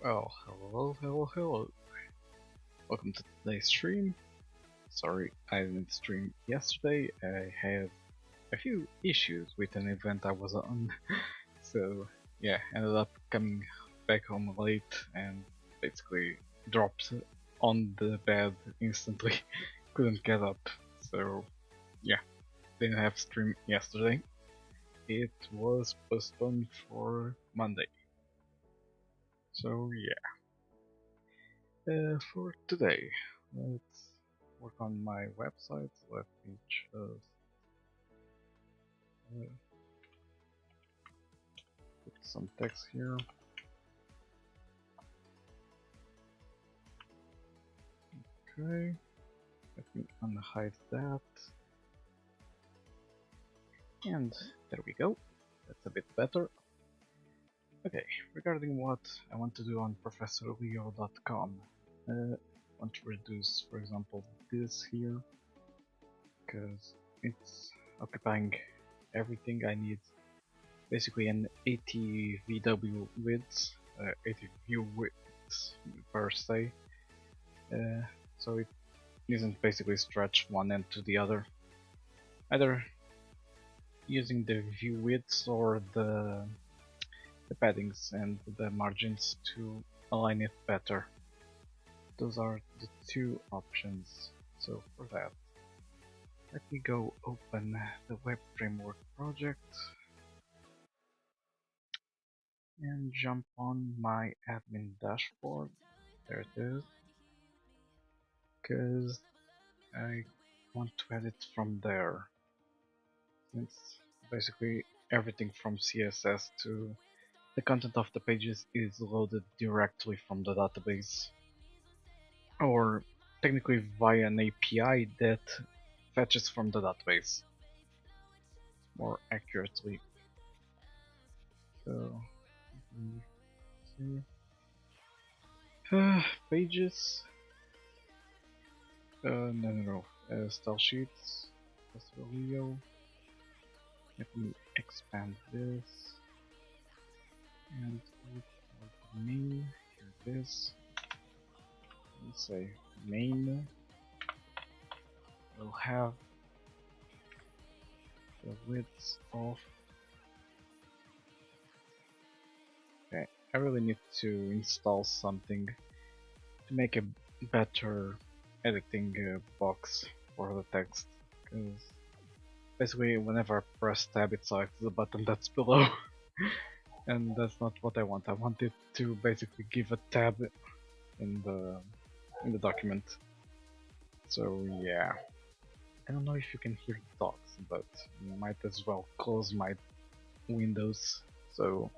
Oh, hello. Welcome to today's stream. Sorry, I didn't stream yesterday. I had a few issues with an event I was on. So, yeah, ended up coming back home late and basically dropped on the bed instantly. Couldn't get up. So, yeah, didn't have stream yesterday. It was postponed for Monday. So, yeah. For today, let's work on my website. Let me just uh, put some text here. Okay, let me unhide that. And there we go. That's a bit better. Okay, regarding what I want to do on ProfessorLeo.com, I want to reduce, for example, this here, because it's occupying everything I need. Basically an 80 VW width, 80 view width per se, so it isn't basically stretched one end to the other. Either using the view widths or the paddings and the margins to align it better. Those are the two options. So for that, let me go open the web framework project and jump on my admin dashboard. There it is. Because I want to edit from there. Since basically everything from CSS to the content of the pages is loaded directly from the database, or technically via an API that fetches from the database more accurately. So, see. Pages. No. Style sheets. Leo. Let me expand this and for main. Here it is. Let's say main will have the width of. Okay, I really need to install something to make a better editing box for the text, because basically whenever I press tab it selects the button that's below and that's not what I want. I want it to basically give a tab in the document. So yeah, I don't know if you can hear dogs, but you might as well close my windows. So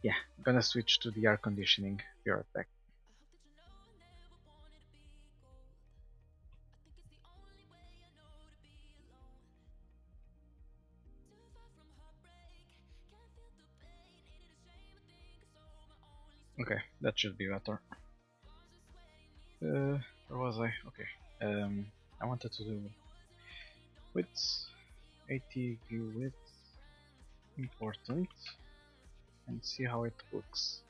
yeah, I'm gonna switch to the air conditioning. Be right back. Okay, that should be better. Where was I? Okay. I wanted to do width, 80 view width, important, and see how it looks.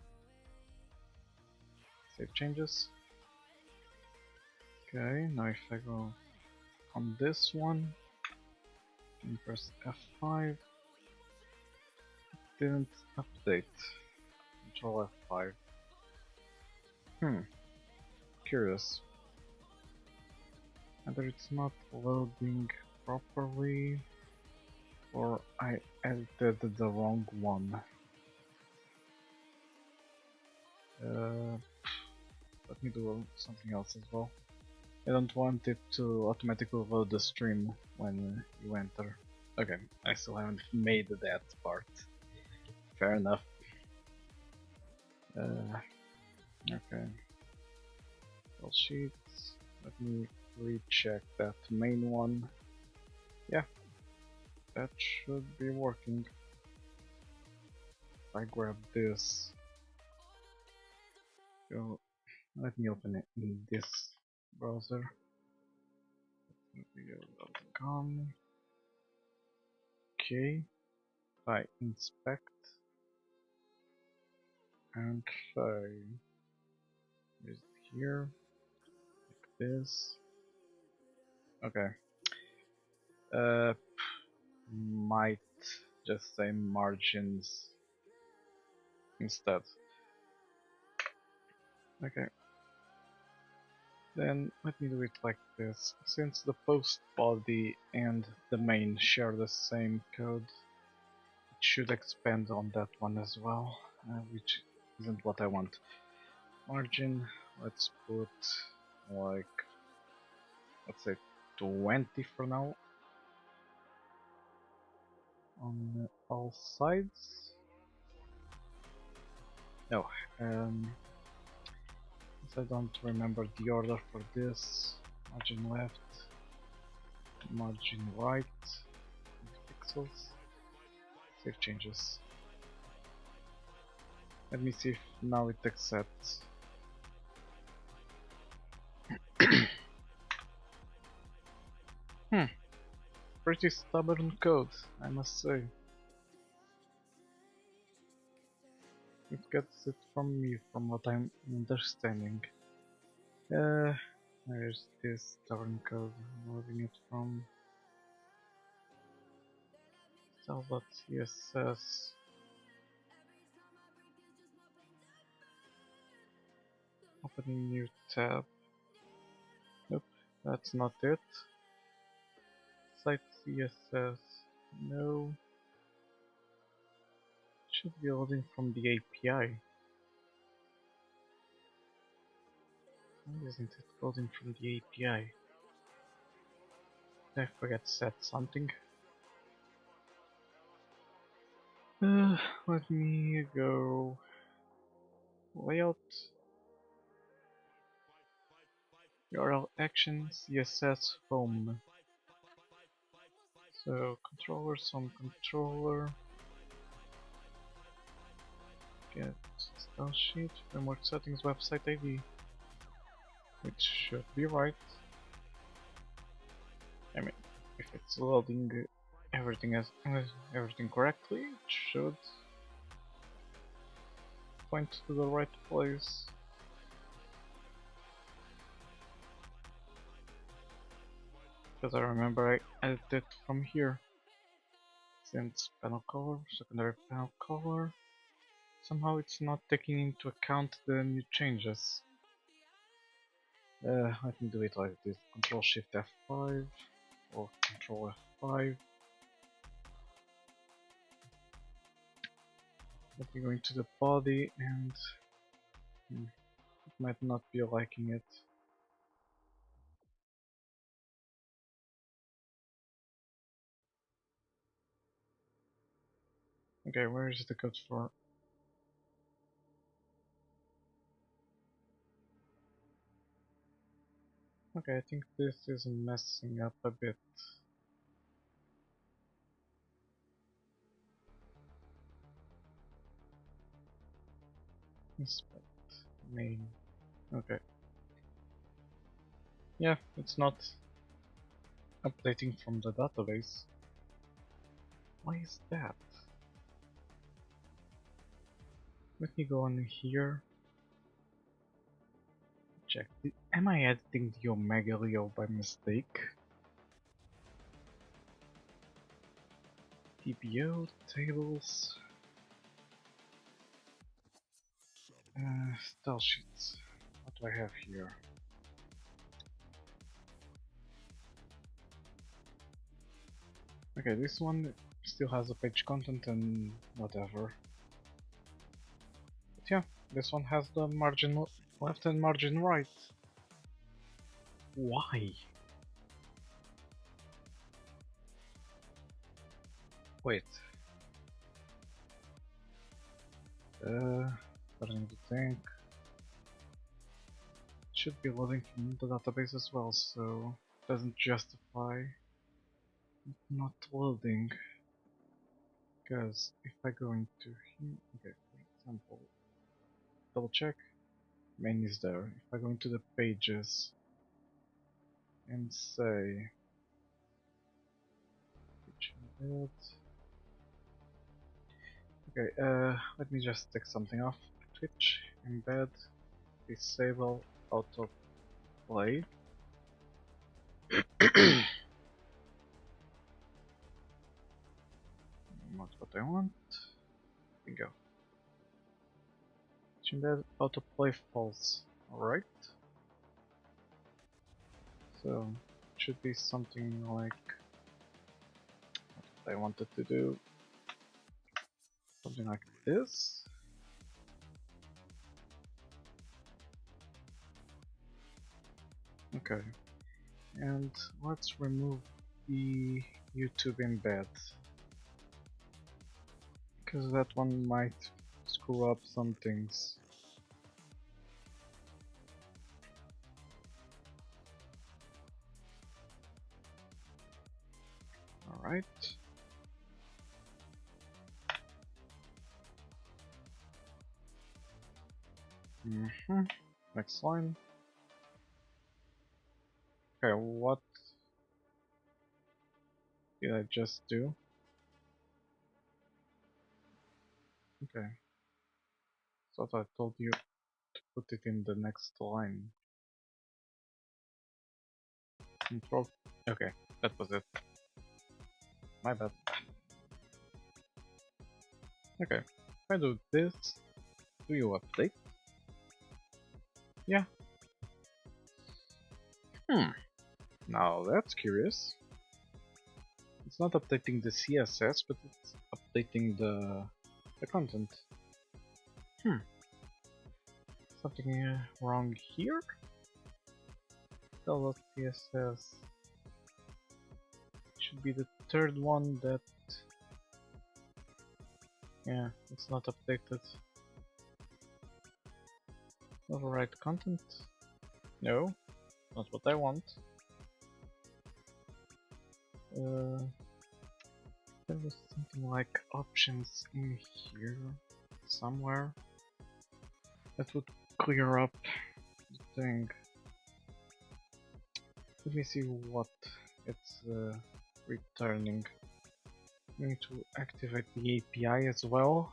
Save changes. Okay, now if I go on this one and press F5, it didn't update. Control F5. Curious. Either it's not loading properly or I edited the wrong one. Let me do something else as well. I don't want it to automatically load the stream when you enter. Okay, I still haven't made that part. Fair enough. Okay. All sheets. Let me recheck that main one. Yeah, that should be working. If I grab this, so let me open it in this browser. Video.com. Okay, if I inspect and try. Is it here? Like this. Okay. Might just say margins instead. Okay. Then let me do it like this. Since the post body and the main share the same code, it should expand on that one as well, which isn't what I want. Margin, let's put like, let's say 20 for now on all sides. No, I don't remember the order for this. Margin left, margin right, pixels, save changes. Let me see if now it accepts. Pretty stubborn code, I must say. It gets it from me, from what I'm understanding. Where's this stubborn code? Loading it from style.css. Opening new tab. Nope, that's not it. Site CSS. No. Should be loading from the API. Why isn't it loading from the API? Did I forget to set something? Let me go layout, URL action, CSS home. So controllers on controller, get style sheet, framework settings, website ID, which should be right. I mean, if it's loading everything correctly, it should point to the right place. Because I remember I edited it from here. Since panel color, secondary panel color, somehow it's not taking into account the new changes. Let me do it like this: Control Shift F5 or Control F5. Let me go into the body and it might not be liking it. Okay, where is the code for? Okay, I think this is messing up a bit. Inspect main. Okay. Yeah, it's not updating from the database. Why is that? Let me go on here. Check. Am I editing the Omega Leo by mistake? TBO, tables. Style sheets. What do I have here? Okay, this one still has a page content and whatever. But yeah, this one has the margin left and margin right. Why? Wait. Starting to think. It should be loading from the database as well, so it doesn't justify not loading. Because if I go into here, okay, for example, double check, main is there. If I go into the pages and say page embed, okay, let me just take something off. Twitch embed disable autoplay. Not what I want. Here we go. Change that autoplay false. Alright. So it should be something like what I wanted to do. Something like this. Okay. And let's remove the YouTube embed, because that one might screw up some things. Alright. Next line. Okay, what did I just do? Okay. Thought I told you to put it in the next line. Control. Okay, that was it. My bad. Okay, if I do this, do you update? Yeah. Now that's curious. It's not updating the CSS, but it's updating the content. Something wrong here? CSS should be the third one that... Yeah, it's not updated. Override content? No, not what I want. There was something like options in here somewhere that would clear up the thing. Let me see what it's returning. I need to activate the API as well.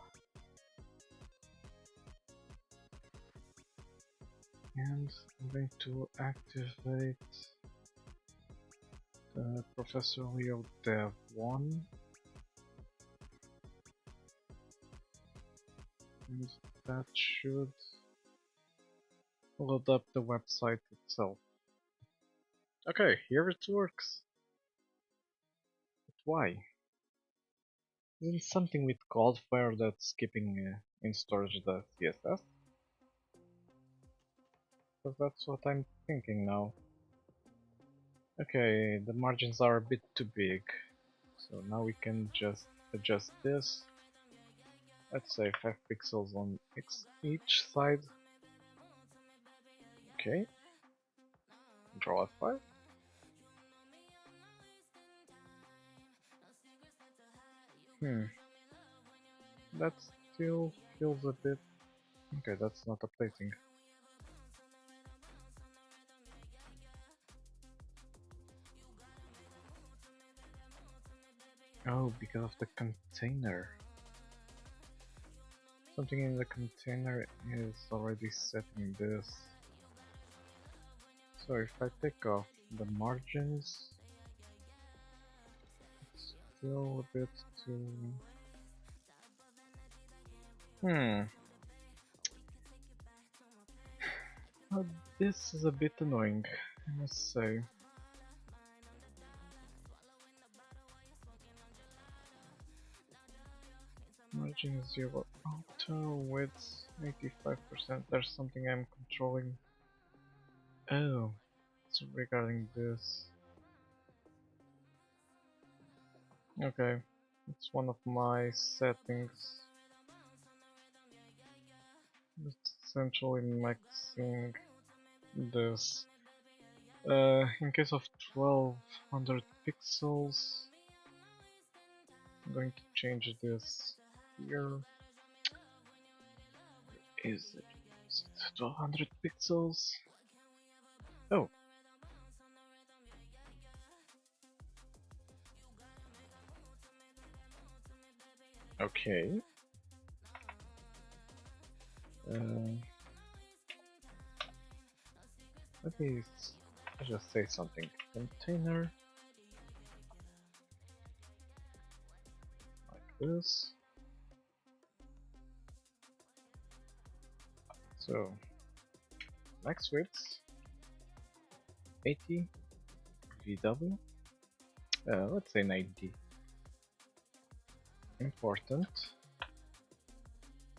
And I'm going to activate the Professor Leo Dev 1. And that should load up the website itself. Okay, here it works. But why? Isn't something with Cloudflare that's skipping in storage the CSS? Because that's what I'm thinking now. Okay, the margins are a bit too big. So now we can just adjust this. Let's say 5 pixels on each side. Okay. Control F5. That still feels a bit... Okay, that's not updating. Oh, because of the container. Something in the container is already setting this. So if I take off the margins, it's still a bit too... Well, this is a bit annoying, I must say. Margin 0 auto width 85%. There's something I'm controlling. Oh, it's regarding this. Okay, it's one of my settings. It's essentially maxing this. In case of 1200 pixels, I'm going to change this here. Is it 1200 pixels? Oh. Okay. Let me just say something. Container like this. So max width 80 VW. Let's say 90. Important.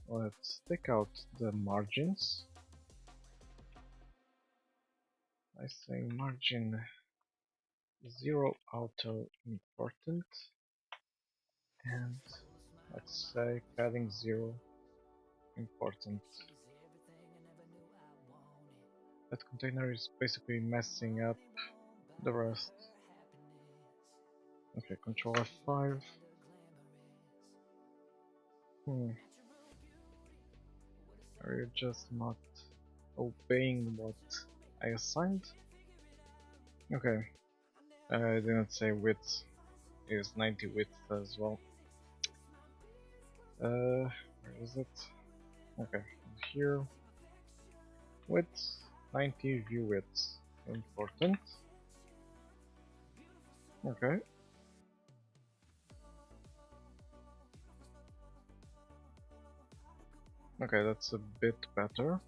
Let's take out the margins. I say margin 0 auto important, and let's say padding 0 important. That container is basically messing up the rest. Okay, Control F5. Are you just not obeying what I assigned? Okay, I didn't say width is 90 width as well. Where is it? Okay, here. Width 90 view width. Important. Okay. Okay, that's a bit better.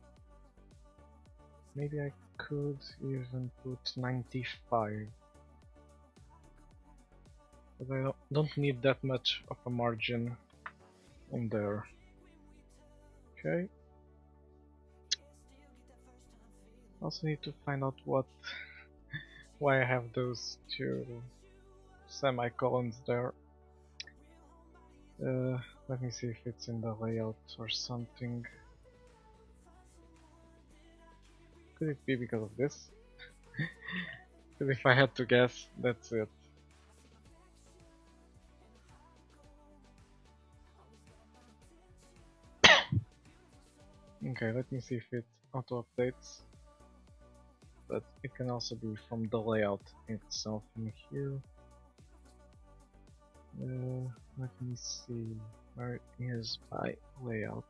Maybe I could even put 95. But I don't need that much of a margin in there. Okay. Also need to find out why I have those two semicolons there. Let me see if it's in the layout or something. Could it be because of this? Because if I had to guess, that's it. Okay, let me see if it auto-updates. But it can also be from the layout itself in here. Let me see where it is by layout.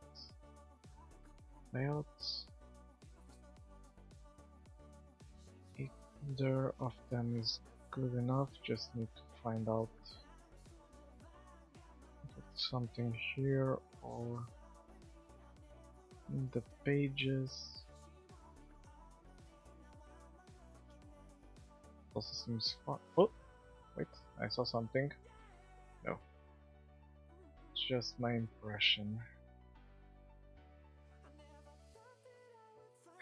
Layouts. Either of them is good enough, just need to find out if it's something here or in the pages. Also seems fun. Oh, wait, I saw something. No, it's just my impression.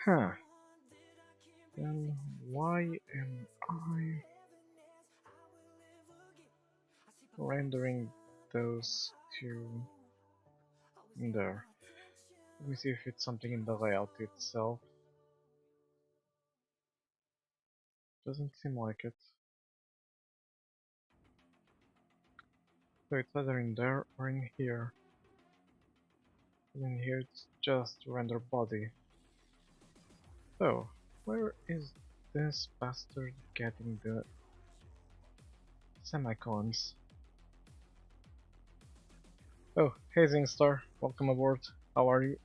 Huh. Then why am I rendering those two in there? Let me see if it's something in the layout itself. Doesn't seem like it. So it's either in there or in here. In here it's just render body. So, where is this bastard getting the semicolons? Oh, hey Zingstar, welcome aboard. How are you?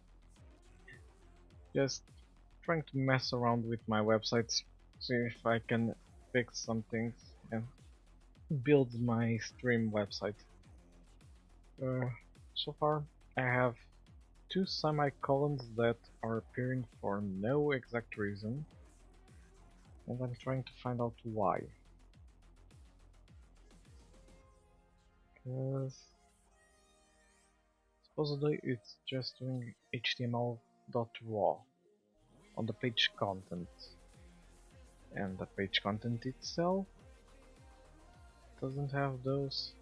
Just trying to mess around with my websites, see if I can fix some things and build my stream website. So far, I have two semicolons that are appearing for no exact reason, and I'm trying to find out why. Because supposedly it's just doing HTML.raw on the page content, and the page content itself doesn't have those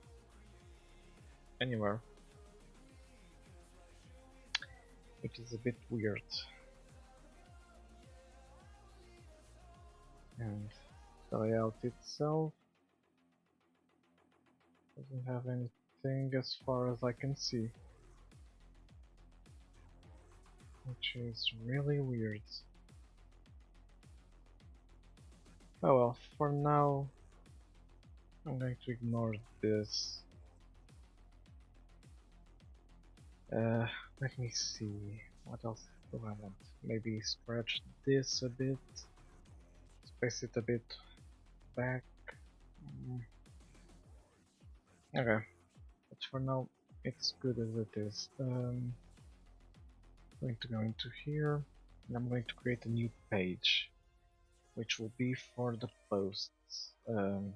anywhere, which is a bit weird. And the layout itself doesn't have anything as far as I can see, which is really weird. Oh well, for now I'm going to ignore this. Let me see, what else do I want? Maybe stretch this a bit. Space it a bit back. Mm, okay, but for now it's good as it is. Going to go into here, and I'm going to create a new page, which will be for the posts, for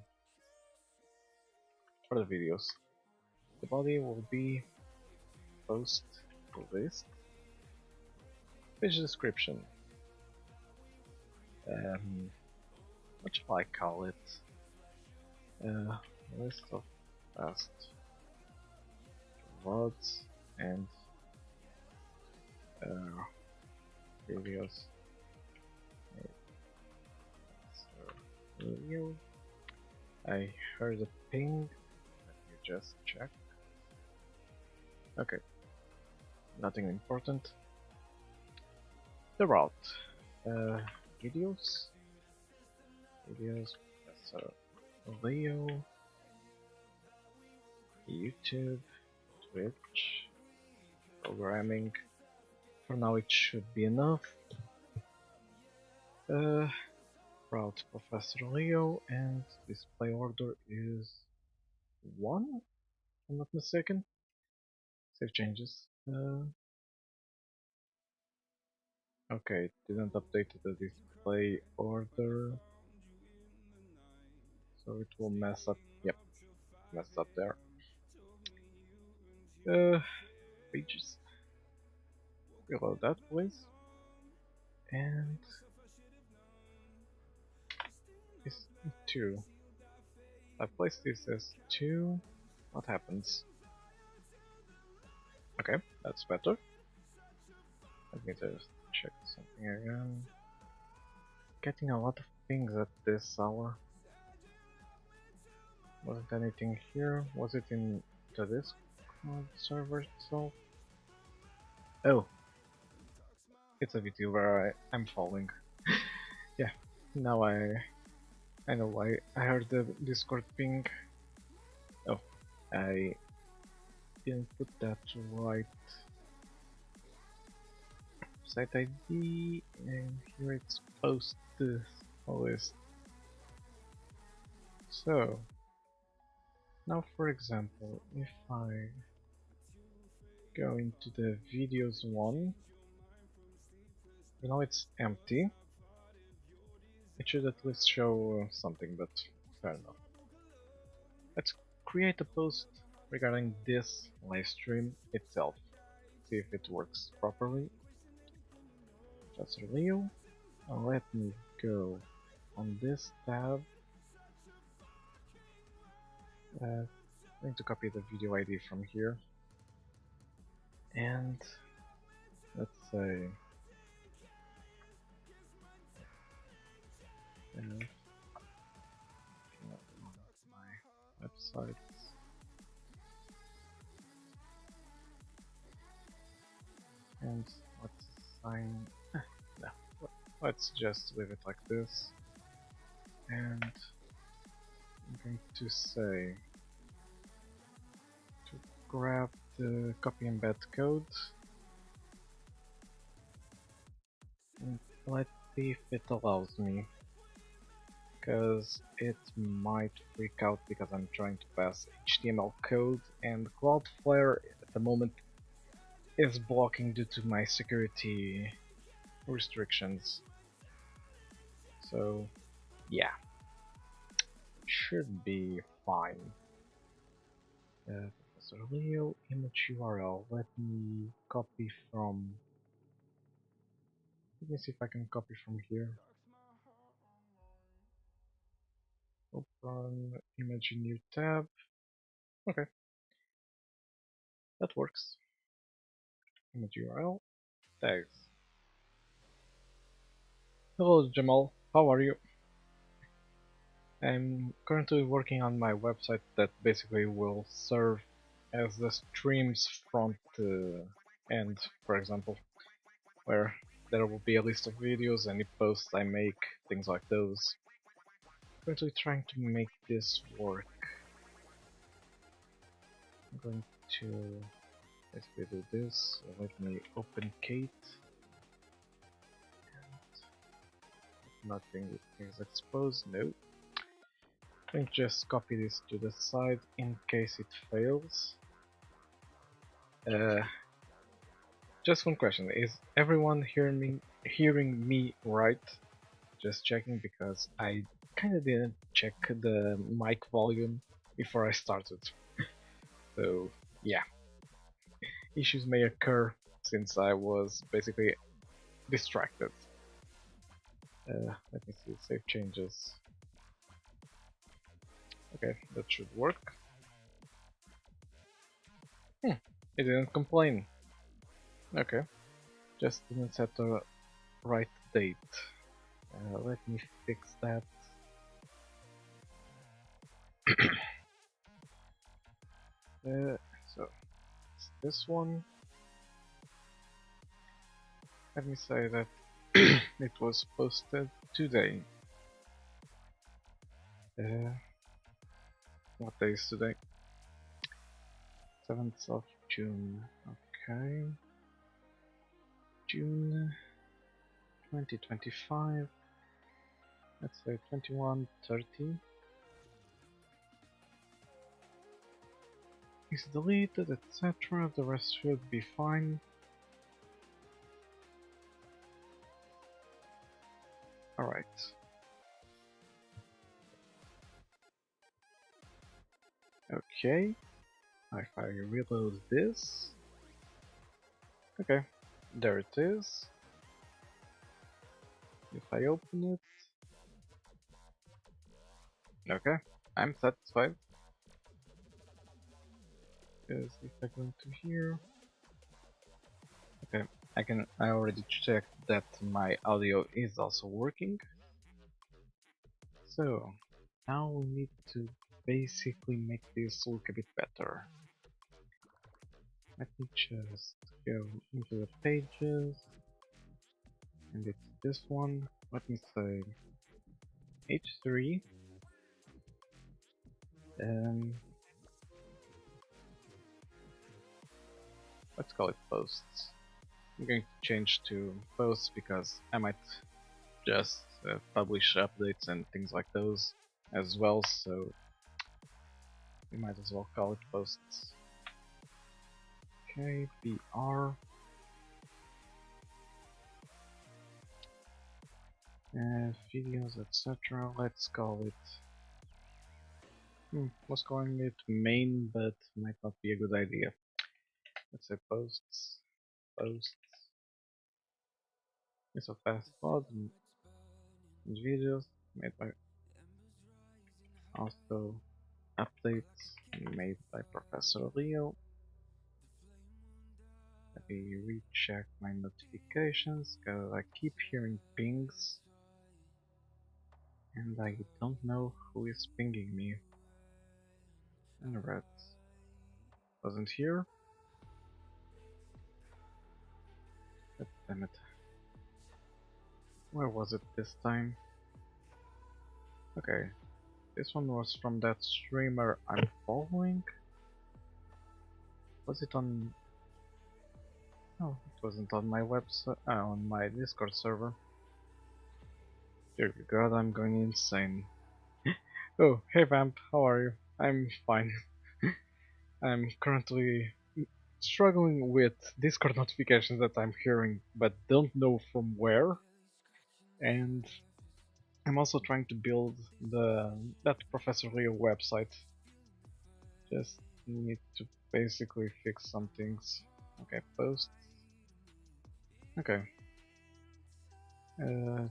the videos. The body will be post list, page description. What shall I call it? List of past VODs and videos. Video. I heard a ping. Let me just check. Okay, nothing important. The route. Videos. So Leo, YouTube, Twitch, programming. For now, it should be enough. Route Professor Leo, and display order is 1, if I'm not mistaken. Save changes. Okay, didn't update the display order, so it will mess up. Yep, messed up there. Pages. Reload that, please. And this 2. I place this as 2. What happens? Okay, that's better. Let me just check something again. Getting a lot of pings at this hour. Wasn't anything here? Was it in the Discord server itself? Oh, it's a video where I'm falling. Yeah, now I know why I heard the Discord ping. Oh, I didn't put that right. Site ID, and here it's post list. So now, for example, if I go into the videos one, you know it's empty. It should at least show something, but fair enough. Let's create a post regarding this livestream itself. See if it works properly. Professor Leo. Let me go on this tab. I'm going to copy the video ID from here. And let's say my websites. And let's assign. No, let's just leave it like this. And I'm going to say to grab the copy embed code. And let's see if it allows me. Because it might freak out because I'm trying to pass HTML code and Cloudflare at the moment is blocking due to my security restrictions. So yeah, should be fine. Professor Leo image URL. Let me copy from. Let me see if I can copy from here. Open image in new tab. Okay, that works. Image URL. Tags. Hello Jamal, how are you? I'm currently working on my website that basically will serve as the stream's front end, for example, where there will be a list of videos, any posts I make, things like those. I'm currently trying to make this work. I'm going to basically do this. Let me open Kate. nothing is exposed. No. I can just copy this to the side in case it fails. Just one question: is everyone hearing me right? Just checking because I kind of didn't check the mic volume before I started. So yeah, issues may occur since I was basically distracted. Let me see, save changes. Okay, that should work. It didn't complain. Okay, just didn't set the right date. Let me fix that. So it's this one. Let me say that it was posted today. What day is today? 7th of June. Okay. June 2025. Let's say 21:30. Is deleted, etc. The rest should be fine. Alright. Okay. If I reload this. Okay. There it is. If I open it. Okay. I'm satisfied. Because if I go into here. Okay. I already checked that my audio is also working. So now we need to basically make this look a bit better. Let me just go into the pages, and it's this one. Let me say H3. Let's call it posts. I'm going to change to posts because I might just publish updates and things like those as well, so we might as well call it posts. Okay, BR. Videos, etc. Let's call it. Was calling it main, but might not be a good idea. Let's say posts. Posts. It's a fast pod and videos made by also updates made by Professor Leo. Let me recheck my notifications because I keep hearing pings and I don't know who is pinging me. And Red wasn't here. God damn it. Where was it this time? Okay, this one was from that streamer I'm following. Was it on... No, it wasn't on my website, on my Discord server. Dear God, I'm going insane. Oh, hey Vamp, how are you? I'm fine. I'm currently struggling with Discord notifications that I'm hearing, but don't know from where. And I'm also trying to build that Professor Leo website. Just need to basically fix some things. Okay, posts. Okay.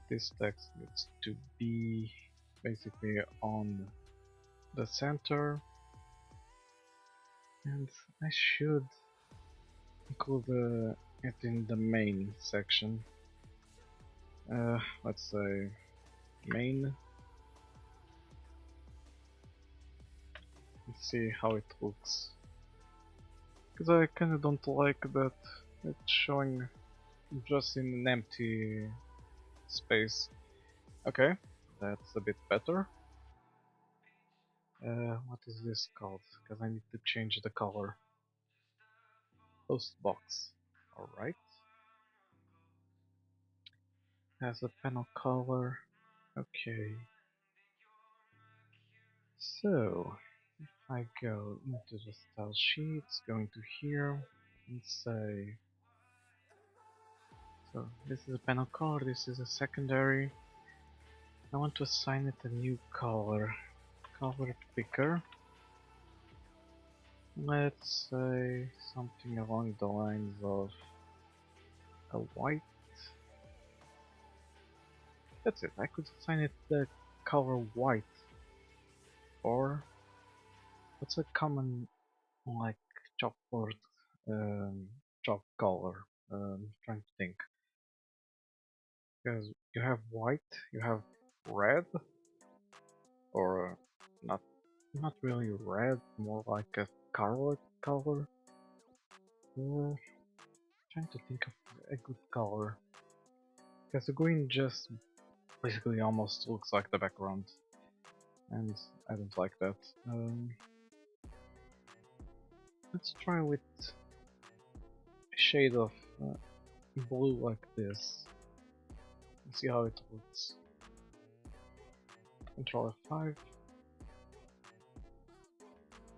This text needs to be basically on the center, and I should include it in the main section. Let's say main. Let's see how it looks. Because I kinda don't like that it's showing just in an empty space. Okay, that's a bit better. What is this called? Because I need to change the color. Post box. Alright. Has a panel color. Okay. So, if I go into the style sheets, go into here, and say, so this is a panel color, this is a secondary. I want to assign it a new color. Color picker. Let's say something along the lines of a white. That's it, I could assign it the color white. Or what's a common like chalkboard chalk color? Trying to think. Because you have white, you have red, or not really red, more like a scarlet color. Trying to think of a good color. Because the green just basically almost looks like the background, and I don't like that. Let's try with a shade of blue like this. And see how it looks. Control F5.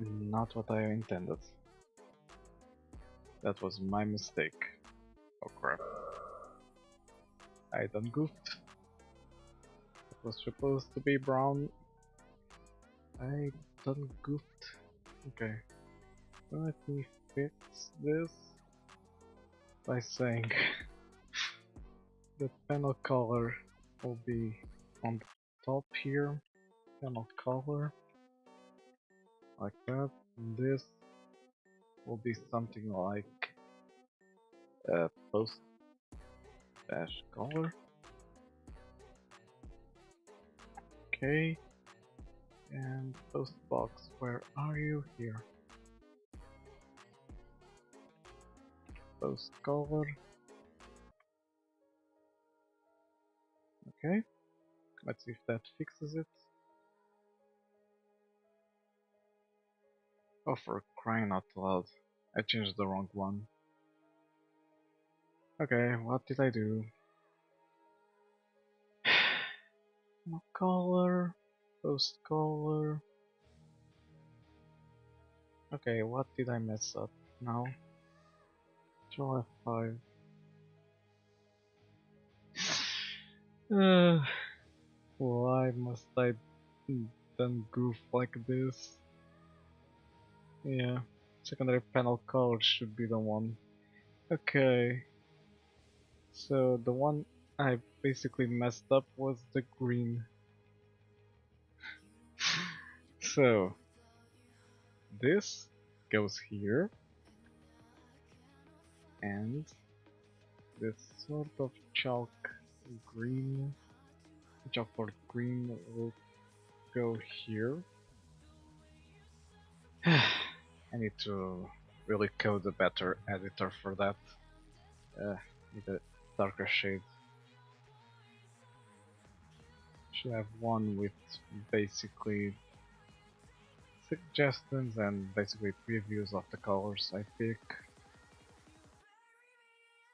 Not what I intended. That was my mistake. Oh crap. I done goofed. It was supposed to be brown. I done goofed. Okay. Let me fix this by saying the panel color will be on the top here. Panel color. Like that. And this will be something like post dash color. Okay. And post box, where are you? Here. Post color. Okay. Let's see if that fixes it. Oh, for crying out loud. I changed the wrong one. Okay, what did I do? No color. Post color. Okay, what did I mess up now? Control F5. Why must I then goof like this? Yeah, secondary panel color should be the one. Okay, so the one I basically messed up was the green. So this goes here, and this sort of chalkboard green will go here. I need to really code a better editor for that. Need a darker shade. Should have one with basically suggestions and basically previews of the colors I pick.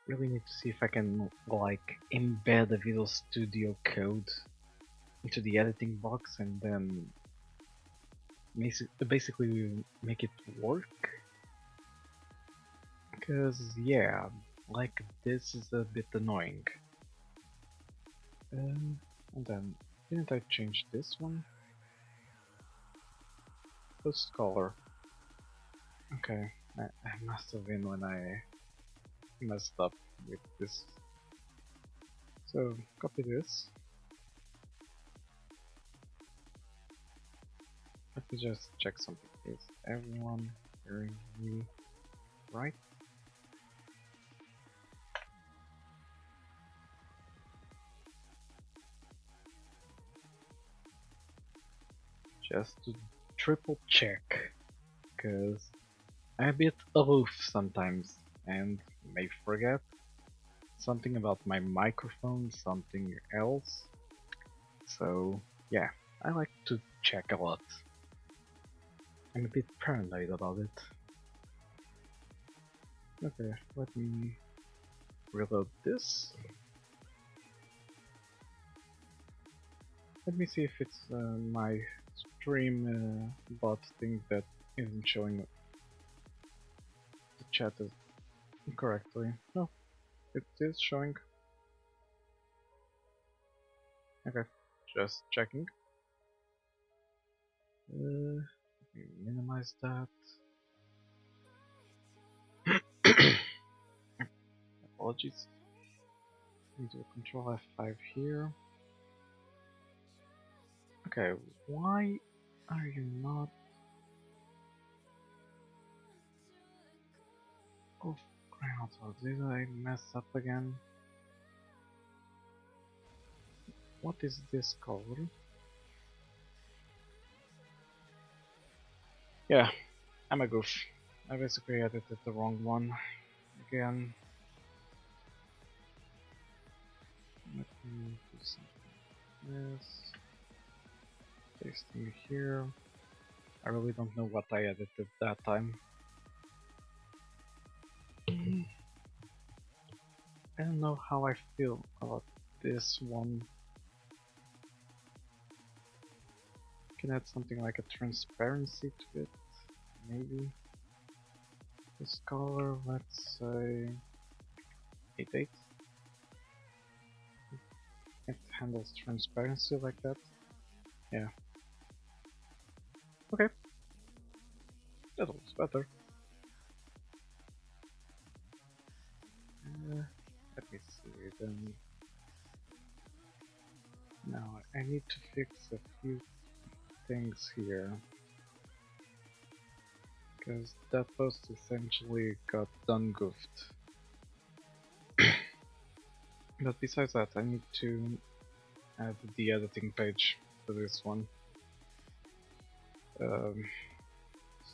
Really need to see if I can like embed a Visual Studio code into the editing box and then basically make it work. Because yeah, like this is a bit annoying. And then didn't I change this one? Post color. Okay, I must have been when I messed up with this. So copy this. Let me just check something. Is everyone hearing me right? Just to triple check, because I'm a bit aloof sometimes and may forget something about my microphone, something else. So yeah, I like to check a lot. I'm a bit paranoid about it. Okay, let me reload this. Let me see if it's my stream bot thing that isn't showing the chat correctly. No, it is showing. Okay, just checking. Let me minimize that. Apologies. Do Control F5 here. Okay, why are you not? Oh, crap! Did I mess up again? What is this color? Yeah, I'm a goof. I basically edited the wrong one again. Let me do something like this. Pasting here. I really don't know what I edited that time. I don't know how I feel about this one. Can add something like a transparency to it, maybe. This color, let's say 8.8. It handles transparency like that. Yeah. Okay. That looks better. Let me see then. Now I need to fix a few things here. Because that post essentially got done goofed. But besides that, I need to add the editing page to this one.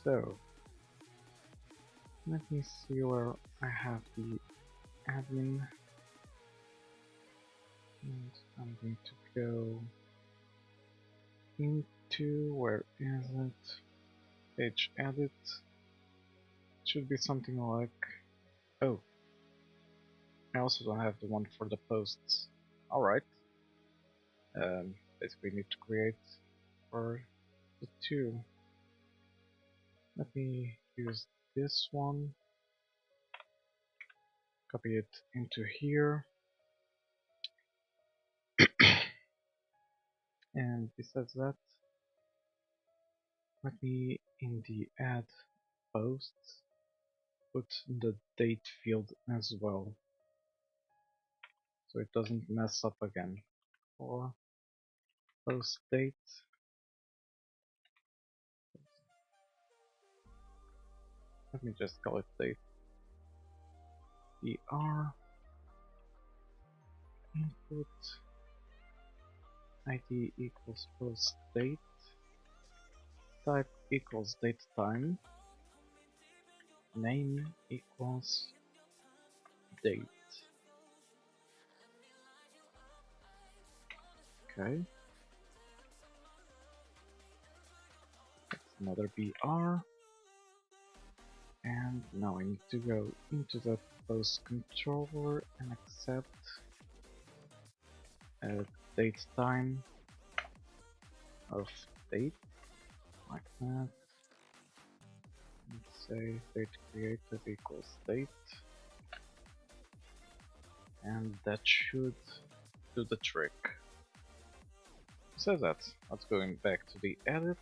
So, let me see where I have the admin. And I'm going to go into, where is it? Page edit. Should be something like, oh, I also don't have the one for the posts. Alright. Basically need to create for the two. Let me use this one, copy it into here, and besides that, let me in the add posts put the date field as well, so it doesn't mess up again. For post date, let me just call it date. BR input ID equals post date, type equals date time, name equals date. Okay. That's another BR. And now I need to go into the post controller and accept date time of date, like that. Let's say date created equals date, and that should do the trick. So that, let's going back to the edit,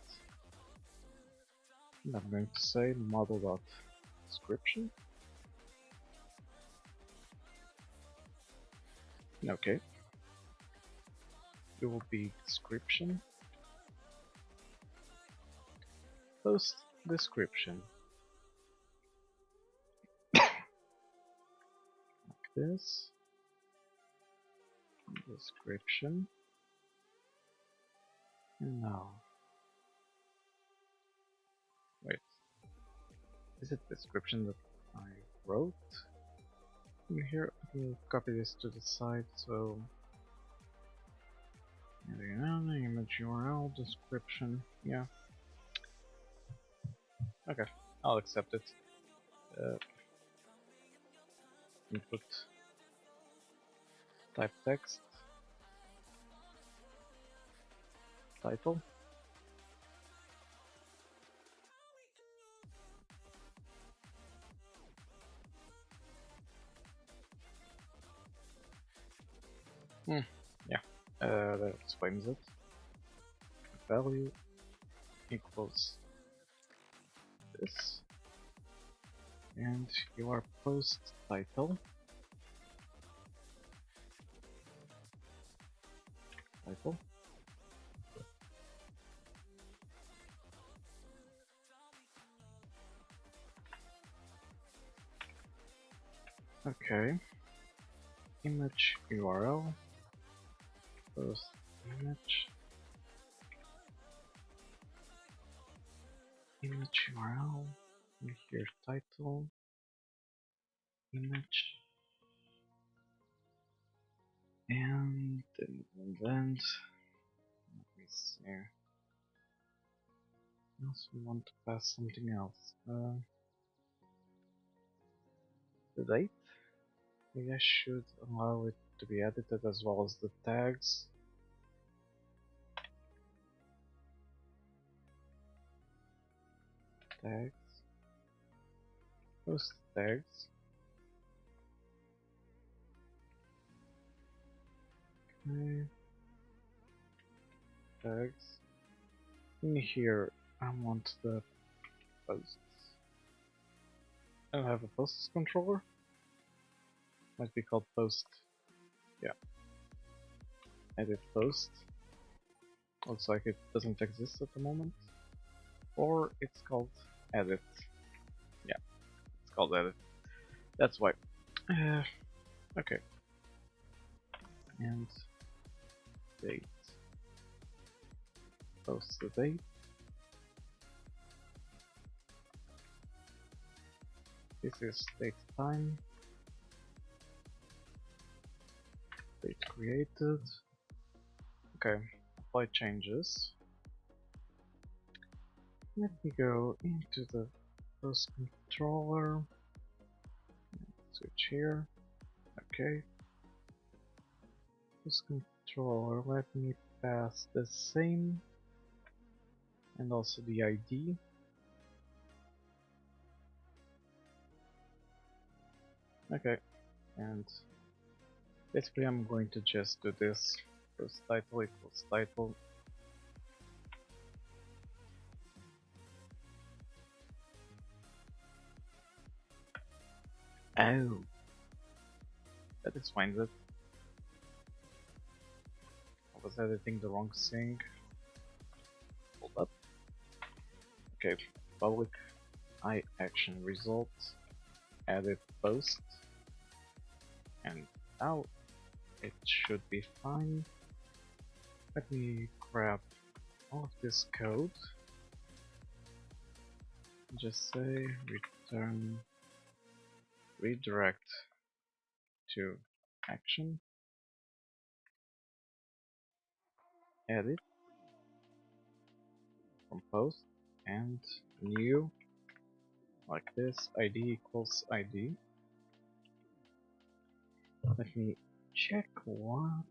and I'm going to say model.description. Okay, it will be description, post description, like this, description, and now, wait, is it description that I wrote? Here, we'll copy this to the side, so image URL description, yeah. Okay, I'll accept it. Input type text, title. Yeah, that explains it. Value equals this, and your post title. Okay. Image URL. Post image. Image URL. And here title. Image. And then let me see. Also want to pass something else. The date. Maybe I should allow it to be edited as well as the tags. Post tags. Okay. Tags. In here, I want the posts. I don't have a posts controller. Might be called post. Yeah. Edit post. Looks like it doesn't exist at the moment. Or it's called edit. Yeah, it's called edit. That's why. Okay. And date. Post the date. This is date time. Date created. Okay, apply changes. Let me go into the post controller. Switch here. Okay. Post controller, let me pass the same and also the ID. Okay, and basically I'm going to just do this. Post title equals title. Oh, that explains it. I was editing the wrong thing. Hold up. Okay, public iAction results. Edit post. And now it should be fine. Let me grab all of this code. Just say return redirect to action. Edit from post and new like this. ID equals ID. Let me check what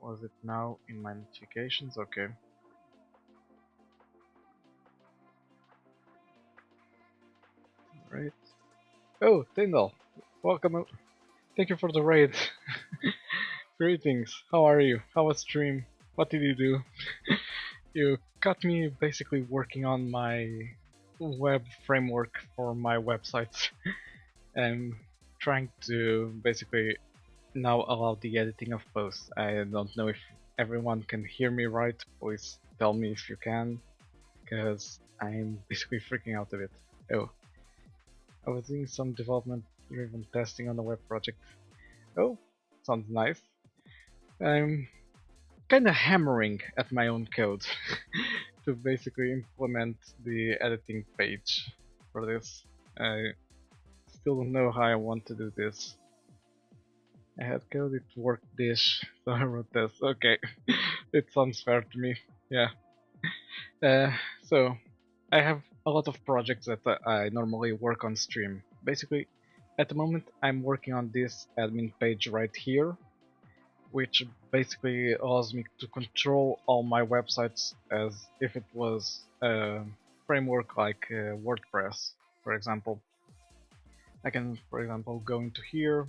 was it now in my notifications. Okay. Right. Oh, Tyndall, welcome. Thank you for the raid. Greetings. How are you? How was stream? What did you do? You got me basically working on my web framework for my websites. I'm trying to basically now allow the editing of posts. I don't know if everyone can hear me right. Please tell me if you can, because I'm basically freaking out a bit. Oh, I was doing some development-driven testing on a web project. Oh, sounds nice. I'm kinda hammering at my own code to basically implement the editing page for this. I still don't know how I want to do this. I had coded work dish, so I wrote this. Okay, it sounds fair to me. Yeah. So I have a lot of projects that I normally work on stream. Basically, at the moment I'm working on this admin page right here. which basically allows me to control all my websites as if it was a framework like WordPress, for example. I can, for example, go into here,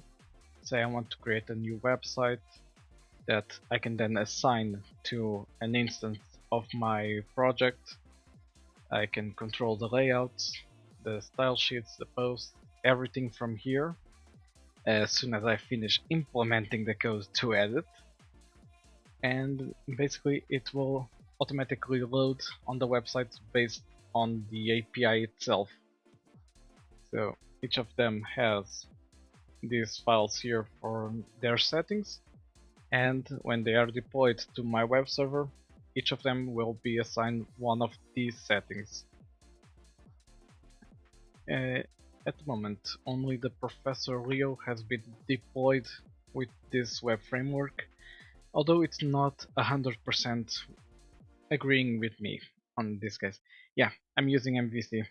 say I want to create a new website that I can then assign to an instance of my project. I can control the layouts, the style sheets, the posts, everything from here as soon as I finish implementing the code to edit. And basically it will automatically load on the website based on the API itself. So each of them has these files here for their settings, and when they are deployed to my web server, each of them will be assigned one of these settings. At the moment, only the Professor Leo has been deployed with this web framework, although it's not 100% agreeing with me on this case. Yeah, I'm using MVC.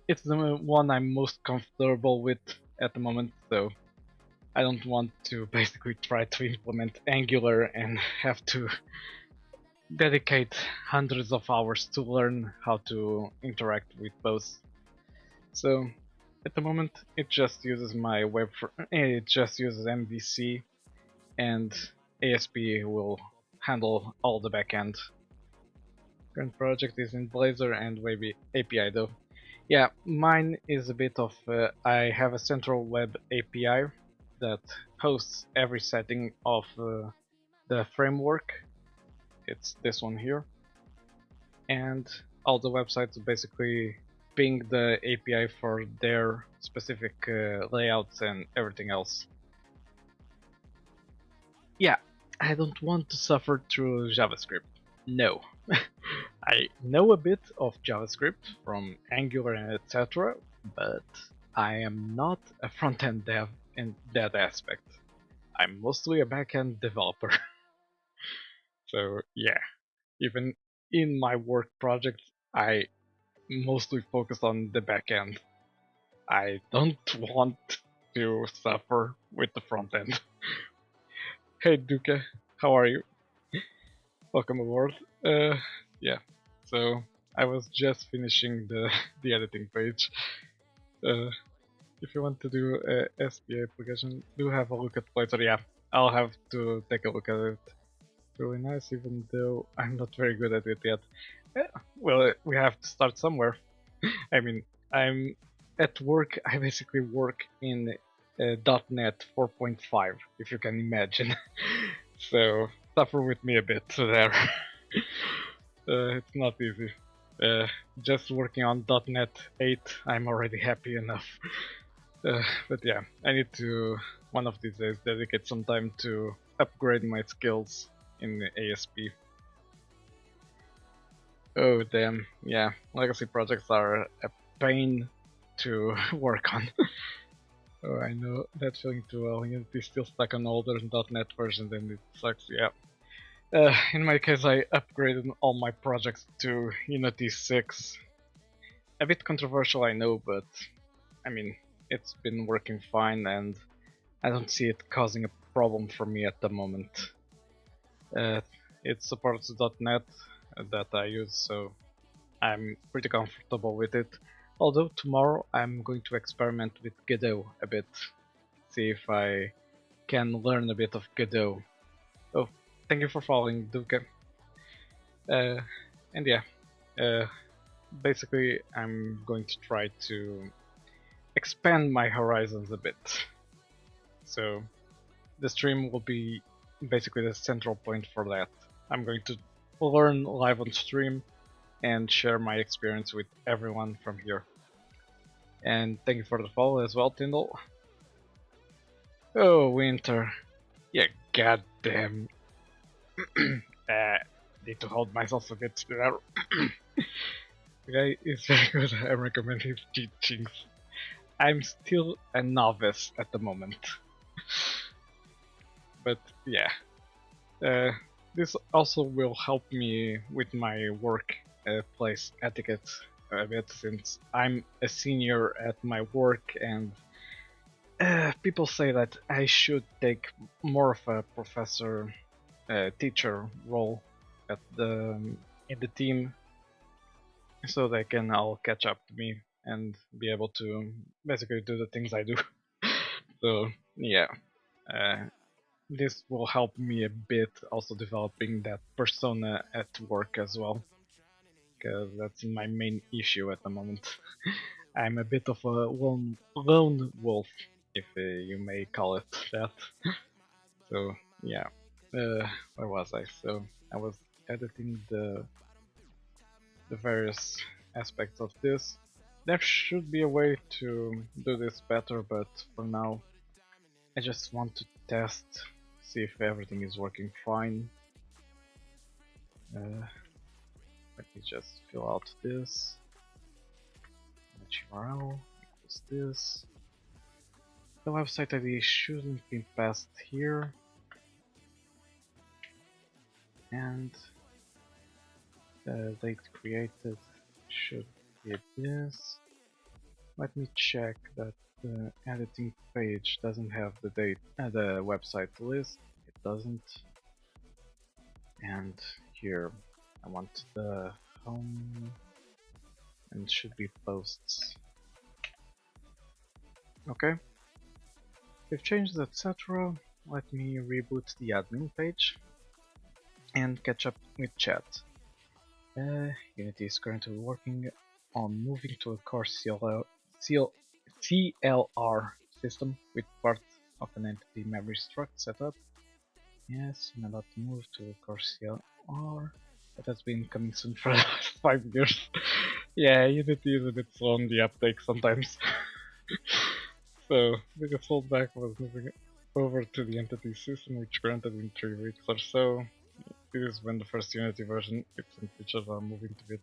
It's the one I'm most comfortable with at the moment, so I don't want to basically try to implement Angular and have to dedicate hundreds of hours to learn how to interact with both. So at the moment it just uses my it just uses MVC, and ASP will handle all the backend. Current project is in Blazor and Web API though. Yeah, mine is a bit of I have a central web API that hosts every setting of the framework. It's this one here, and all the websites basically ping the API for their specific layouts and everything else. Yeah, I don't want to suffer through JavaScript. No. I know a bit of JavaScript from Angular and etc., but I am not a front-end dev in that aspect. I'm mostly a back-end developer. So yeah, even in my work projects, I mostly focus on the back-end. I don't want to suffer with the front end. Hey Duke, how are you? Welcome aboard. Uh, yeah, so I was just finishing the editing page. Uh, if you want to do a SPA application, do have a look at Blazor. Yeah, I'll have to take a look at it. Really nice, even though I'm not very good at it yet. Well, we have to start somewhere. I mean, I'm at work. I basically work in .NET 4.5, if you can imagine. So suffer with me a bit there. It's not easy. Uh, just working on .NET 8, I'm already happy enough. But yeah, I need to one of these days dedicate some time to upgrade my skills in ASP. Oh damn, yeah, legacy projects are a pain to work on. Oh, I know that feeling too well. Unity is still stuck on older .NET versions and it sucks, yeah. In my case, I upgraded all my projects to Unity 6. A bit controversial, I know, but I mean, it's been working fine and I don't see it causing a problem for me at the moment. It supports .NET that I use, so I'm pretty comfortable with it. Although tomorrow I'm going to experiment with Godot a bit, see if I can learn a bit of Godot. Oh, thank you for following, Duke. And yeah, basically I'm going to try to expand my horizons a bit. So the stream will be basically the central point for that. I'm going to learn live on stream and share my experience with everyone from here. And thank you for the follow as well, Tyndall. Oh, Winter. Yeah, goddamn. Need to hold myself a bit there. The guy is very good. I recommend his teachings. I'm still a novice at the moment. But yeah. This also will help me with my workplace etiquette a bit, since I'm a senior at my work and people say that I should take more of a professor teacher role at the in the team so they can all catch up to me and be able to basically do the things I do. So yeah, uh, this will help me a bit also developing that persona at work as well, because that's my main issue at the moment. I'm a bit of a lone wolf, if you may call it that. So yeah, where was I? So I was editing the various aspects of this. There should be a way to do this better, but for now I just want to test, see if everything is working fine. Let me just fill out this. HTML equals this. The website ID shouldn't be passed here. And the date created should be this. Let me check that the editing page doesn't have the date, the website list. It doesn't. And here I want the home, and it should be posts. Okay. We've changed etc. Let me reboot the admin page and catch up with chat. Unity is currently working on moving to a core CLR system with part of an entity memory struct setup. Yes, I'm about to move to a core CLR. That has been coming soon for the last 5 years. Yeah, Unity is a bit slow on the uptake sometimes. So, the default back was moving over to the entity system, which granted in 3 weeks or so. This is when the first Unity version tips and features are moving to it.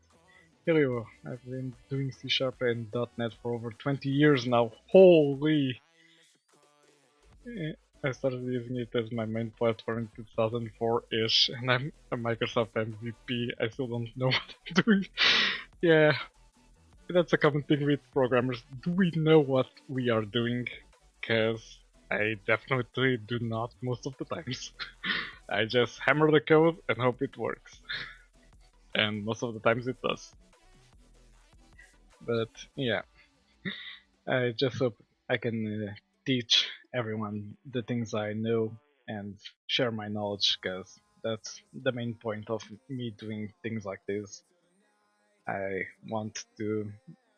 Hello, I've been doing C# and .NET for over 20 years now. Holy! I started using it as my main platform in 2004-ish, and I'm a Microsoft MVP. I still don't know what I'm doing. Yeah, that's a common thing with programmers. Do we know what we are doing? Cause I definitely do not most of the times. I just hammer the code and hope it works. And most of the times it does. But yeah, I just hope I can teach everyone the things I know and share my knowledge, because that's the main point of me doing things like this. I want to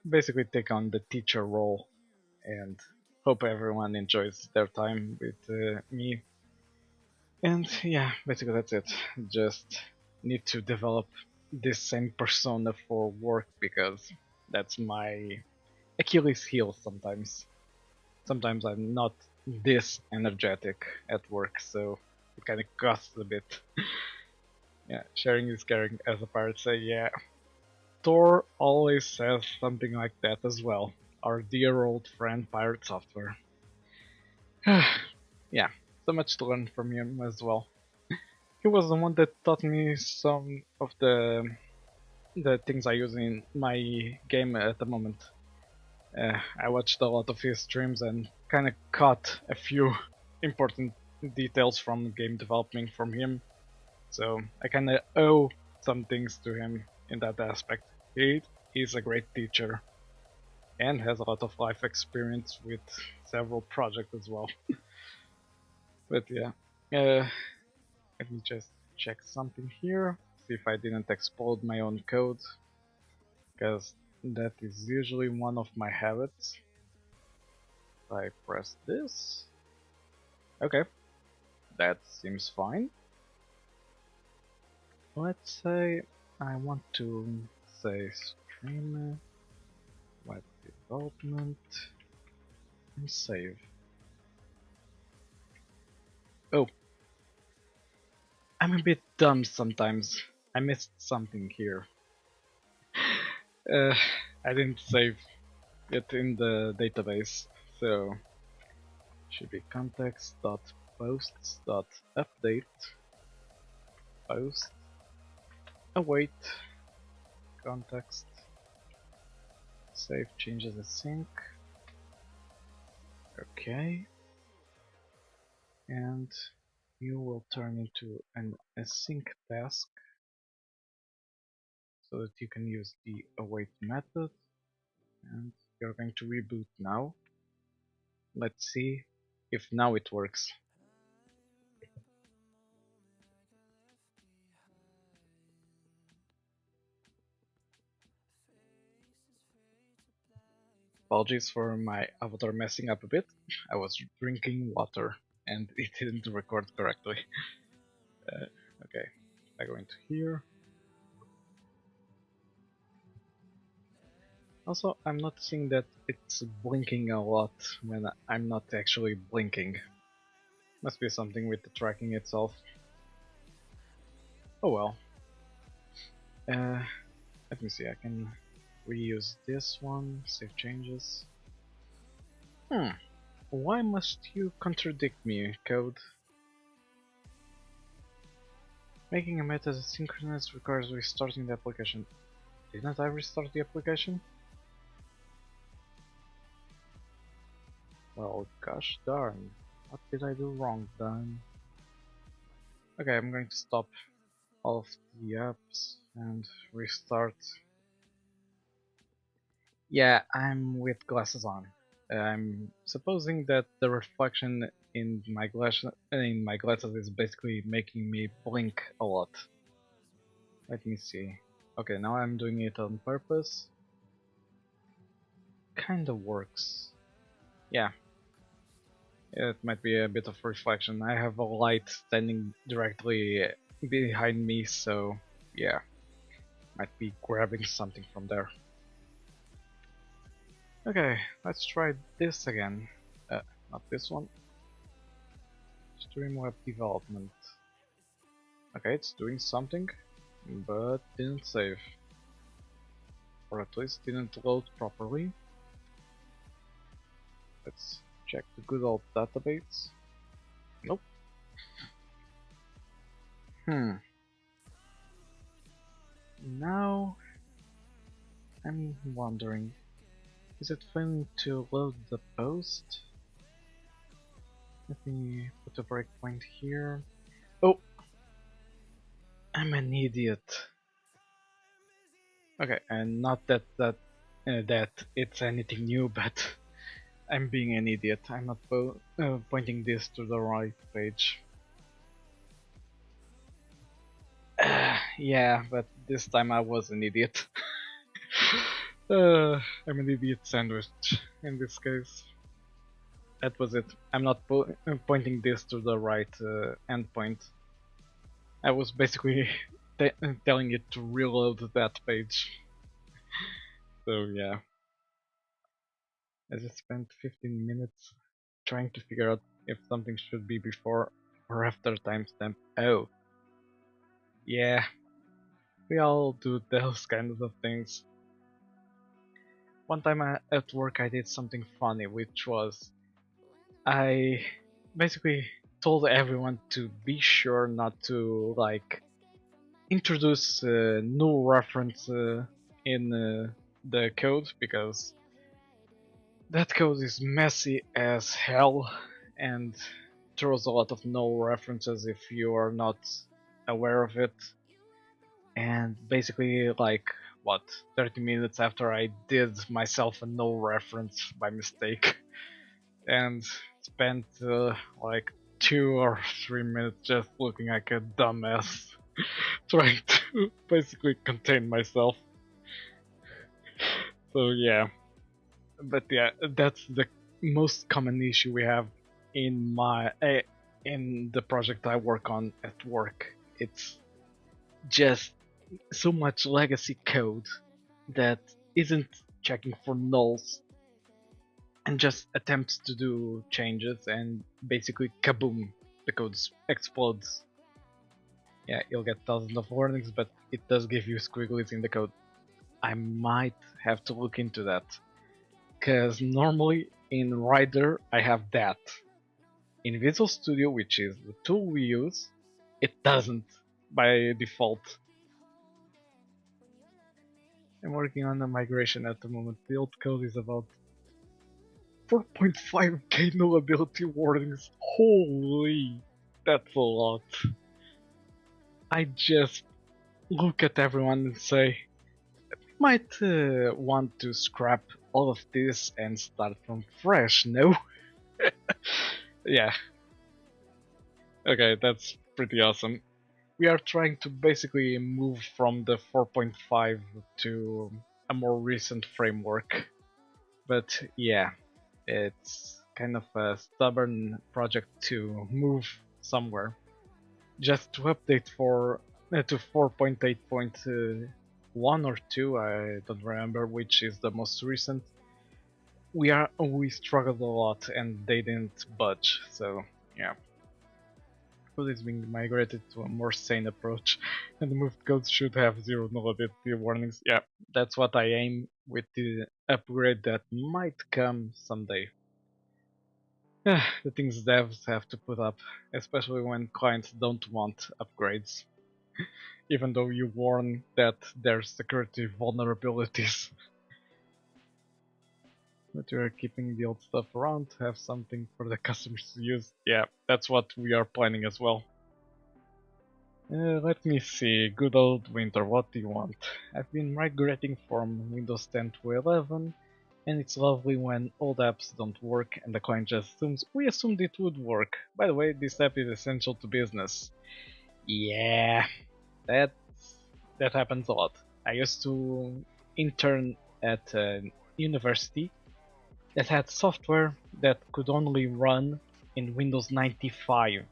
basically take on the teacher role and hope everyone enjoys their time with me. And yeah, basically that's it. Just need to develop this same persona for work, because that's my Achilles heel sometimes. Sometimes I'm not this energetic at work, so it kind of costs a bit. Yeah, sharing is caring, as the pirates say. Yeah, Thor always says something like that as well. Our dear old friend Pirate Software. Yeah, so much to learn from him as well. He was the one that taught me some of the things I use in my game at the moment. I watched a lot of his streams and kind of caught a few important details from game development from him. So I kind of owe some things to him in that aspect. He is a great teacher and has a lot of life experience with several projects as well. But yeah, let me just check something here, see if I didn't explode my own code, because that is usually one of my habits. If I press this, okay, that seems fine. Let's say I want to say stream web development and save. Oh, I'm a bit dumb sometimes. I missed something here. Uh, I didn't save it in the database, so should be context.posts.update post await context save changes async. Okay. And you will turn into an async task so that you can use the await method, and you're going to reboot now. Let's see if now it works. Apologies for my avatar messing up a bit. I was drinking water and it didn't record correctly. Uh, okay, I go into here. Also, I'm noticing that it's blinking a lot when I'm not actually blinking. Must be something with the tracking itself. Oh well. Uh, Let me see, I can reuse this one, save changes. Why must you contradict me, code? Making a method asynchronous requires restarting the application. Didn't I restart the application? Well, gosh darn. What did I do wrong then? Okay, I'm going to stop all of the apps and restart. Yeah, I'm with glasses on. I'm supposing that the reflection in my glasses is basically making me blink a lot. Let me see. Okay, now I'm doing it on purpose. Kinda works. Yeah, it might be a bit of reflection. I have a light standing directly behind me, so yeah, might be grabbing something from there. Okay, let's try this again. Not this one. Streamweb development. Okay, it's doing something, but didn't save. Or at least didn't load properly. Let's check the good old database. Nope. Now I'm wondering, is it failing to load the post? Let me put a breakpoint here. Oh! I'm an idiot. Okay, and not that it's anything new, but I'm being an idiot. I'm not pointing this to the right page. Yeah, but this time I was an idiot. I'm an idiot sandwich in this case. That was it. I'm not pointing this to the right endpoint. I was basically telling it to reload that page. So yeah. I just spent 15 minutes trying to figure out if something should be before or after timestamp. Oh. Yeah. We all do those kinds of things. One time at work I did something funny, which was I basically told everyone to be sure not to like introduce null reference in the code, because that code is messy as hell and throws a lot of null references if you are not aware of it. And basically, like, what, 30 minutes after I did myself a null reference by mistake and spent like 2 or 3 minutes just looking like a dumbass trying to basically contain myself. So yeah, but yeah, that's the most common issue we have in the project I work on at work. It's just so much legacy code that isn't checking for nulls and just attempts to do changes, and basically kaboom, the code explodes. Yeah, you'll get thousands of warnings, but it does give you squigglies in the code. I might have to look into that, because normally in Rider I have that. In Visual Studio, which is the tool we use, it doesn't by default. I'm working on a migration at the moment. The old code is about 4.5k nullability warnings. Holy, that's a lot. I just look at everyone and say, might want to scrap all of this and start from fresh, no? Yeah, okay, that's pretty awesome. We are trying to basically move from the 4.5 to a more recent framework. But yeah, it's kind of a stubborn project to move somewhere. Just to update to 4.8.1 or 2, I don't remember which is the most recent. We struggled a lot and they didn't budge, so yeah. Code is being migrated to a more sane approach, and the moved code should have zero nullability warnings. Yeah, that's what I aim with the upgrade that might come someday. The things devs have to put up, especially when clients don't want upgrades, even though you warn that there's security vulnerabilities. But we're keeping the old stuff around to have something for the customers to use. Yeah, that's what we are planning as well. Let me see, good old Winter, what do you want? I've been migrating from Windows 10 to 11, and it's lovely when old apps don't work and the client just assumes we assumed it would work. By the way, this app is essential to business. Yeah, that happens a lot. I used to intern at a university that had software that could only run in Windows 95.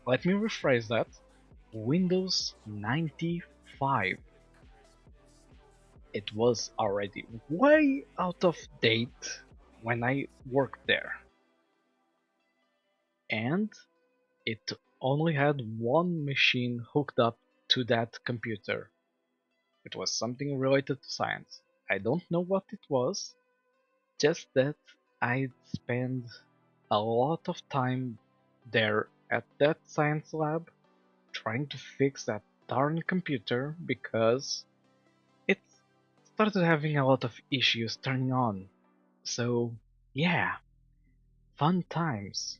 Let me rephrase that. Windows 95. It was already way out of date when I worked there. And it only had one machine hooked up to that computer. It was something related to science. I don't know what it was, just that I'd spend a lot of time there at that science lab trying to fix that darn computer because it started having a lot of issues turning on. So, yeah, fun times.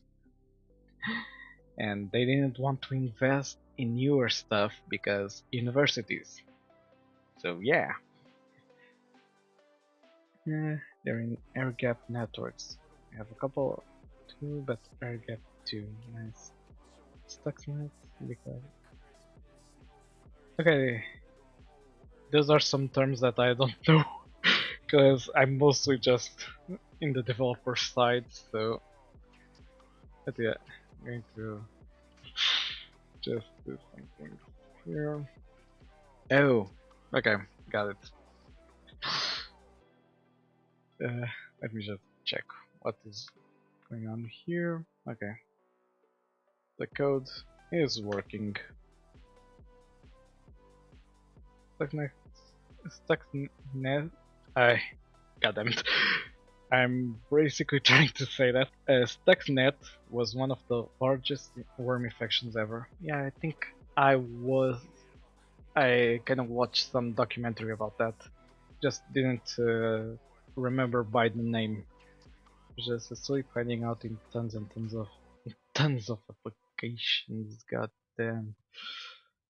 And they didn't want to invest in newer stuff because universities. So, yeah. They're in air gap networks. I have a couple too, but air gap 2. Nice. Stuxnet because. Okay, those are some terms that I don't know because I'm mostly just in the developer side, so. But yeah, I'm going to just do something here. Oh, okay, got it. Let me just check what is going on here. Okay, the code is working. Stuxnet. I, goddammit. I'm basically trying to say that Stuxnet was one of the largest worm infections ever. Yeah, I think I kind of watched some documentary about that. Just didn't remember by the name. Just asleep hiding out in tons and tons of applications. God damn.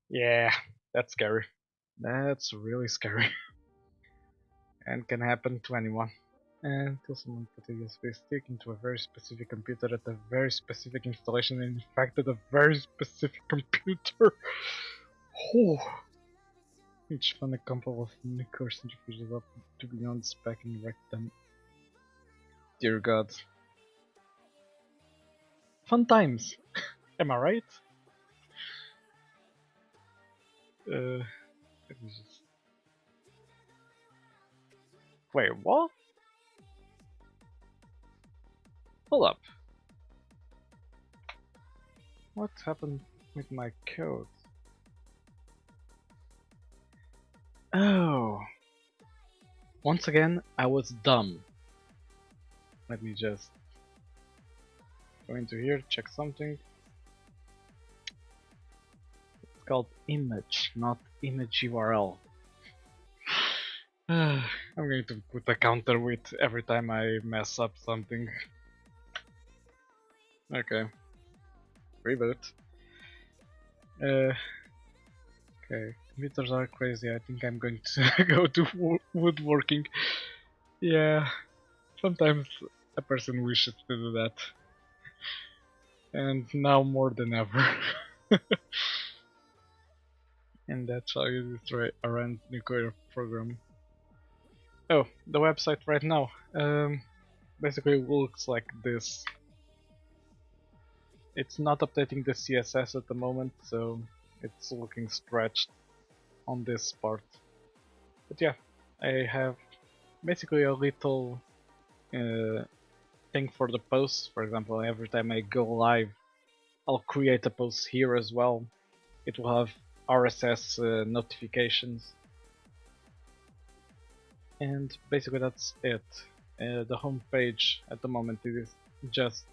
Yeah, that's scary. That's really scary. And can happen to anyone. Until someone put a USB stick into a very specific computer at a very specific installation and infected a very specific computer. Oh. Each found a couple of nuclear centrifuges up to beyond spec and wrecked them. Dear God. Fun times. Am I right? Let me just... Wait, what? Hold up. What happened with my code? Oh. Once again, I was dumb. Let me just go into here, check something. It's called image, not image URL. I'm going to put a counter with every time I mess up something. Okay, reboot. Uh, okay, computers are crazy. I think I'm going to go to woodworking. Yeah, sometimes a person wishes to do that, and now more than ever. And that's how you destroy Iran's nuclear program. Oh, the website right now. Basically looks like this. It's not updating the CSS at the moment, so it's looking stretched on this part. But yeah, I have basically a little uh, thing for the posts. For example, every time I go live, I'll create a post here as well. It will have RSS notifications, and basically that's it. The home page at the moment is just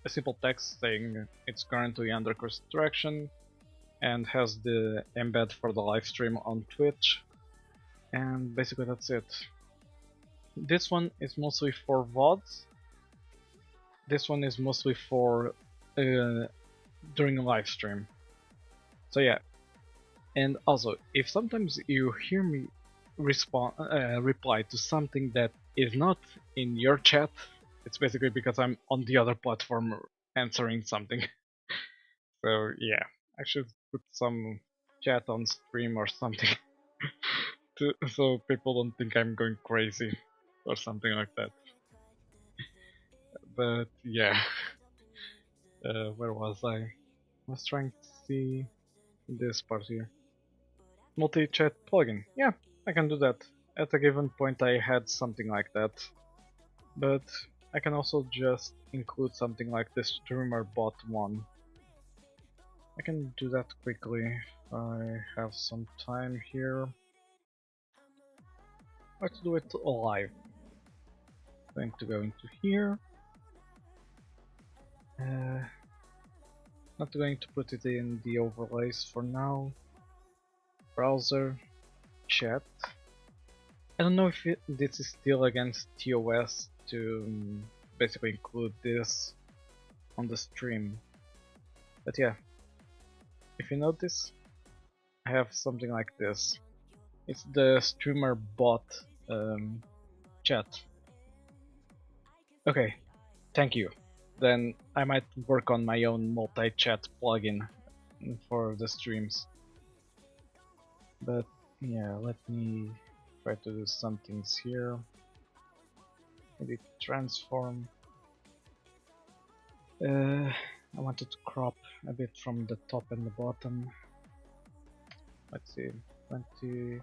a simple text saying it's currently under construction and has the embed for the live stream on Twitch, and basically that's it. This one is mostly for VODs. This one is mostly for during a live stream. So yeah, and also if sometimes you hear me reply to something that is not in your chat, it's basically because I'm on the other platform answering something. So yeah, I should put some chat on stream or something so people don't think I'm going crazy or something like that. But yeah, where was I? I was trying to see this part here. Multi-chat plugin. Yeah, I can do that. At a given point I had something like that. But I can also just include something like this streamer bot one. I can do that quickly if I have some time here. Let's do it live. Going to go into here. Not going to put it in the overlays for now. Browser, chat. I don't know if this is still against TOS to basically include this on the stream. But yeah, if you notice, I have something like this. It's the streamer bot chat. Okay, thank you. Then I might work on my own multi-chat plugin for the streams. But yeah, let me try to do some things here. Maybe transform. I wanted to crop a bit from the top and the bottom. Let's see, 20.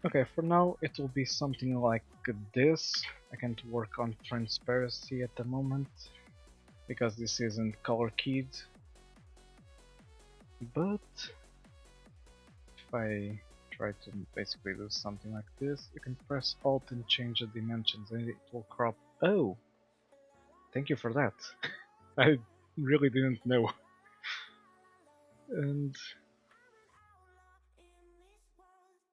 Okay, for now it will be something like this. I can't work on transparency at the moment because this isn't color keyed. But if I try to basically do something like this, you can press Alt and change the dimensions and it will crop. Oh! Thank you for that. I really didn't know. And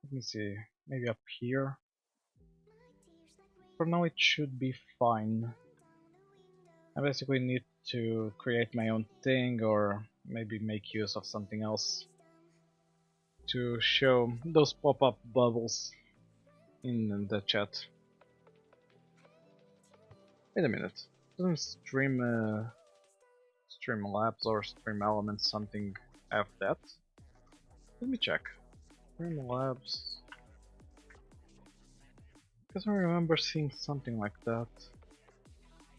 let me see, maybe up here. For now it should be fine. I basically need to create my own thing or maybe make use of something else to show those pop-up bubbles in the chat. Wait a minute, doesn't Streamlabs or Stream Elements something have that? Let me check. Streamlabs, because I remember seeing something like that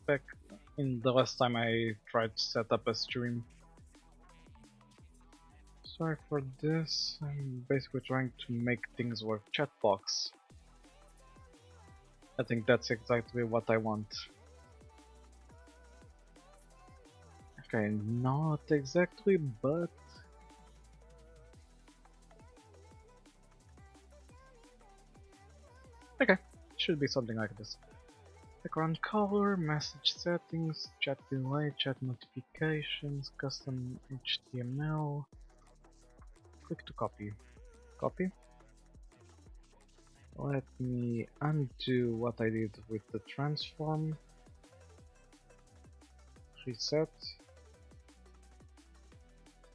back in the last time I tried to set up a stream. Sorry for this, I'm basically trying to make things work. Chatbox. I think that's exactly what I want. Okay, not exactly, but... okay, should be something like this. Background color, message settings, chat delay, chat notifications, custom HTML, click to copy. Copy. Let me undo what I did with the transform. Reset.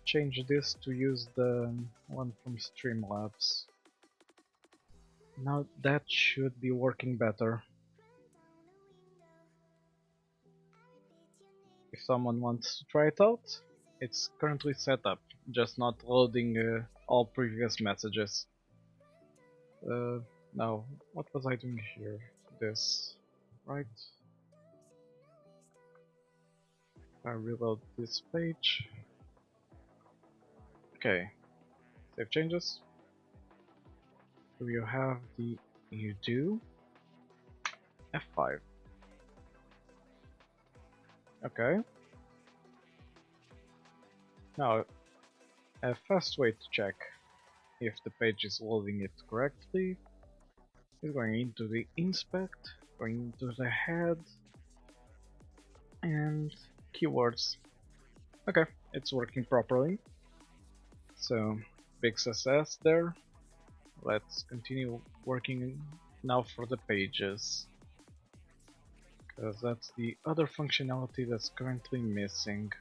Change this to use the one from Streamlabs. Now that should be working better. If someone wants to try it out, it's currently set up, just not loading all previous messages. Now, what was I doing here? This, right? I reload this page. Okay, save changes. So you have the you do F5. Okay. Now, a fast way to check if the page is loading it correctly is going into the inspect, going into the head, and keywords. Okay, it's working properly. So, big success there. Let's continue working now for the pages, because that's the other functionality that's currently missing.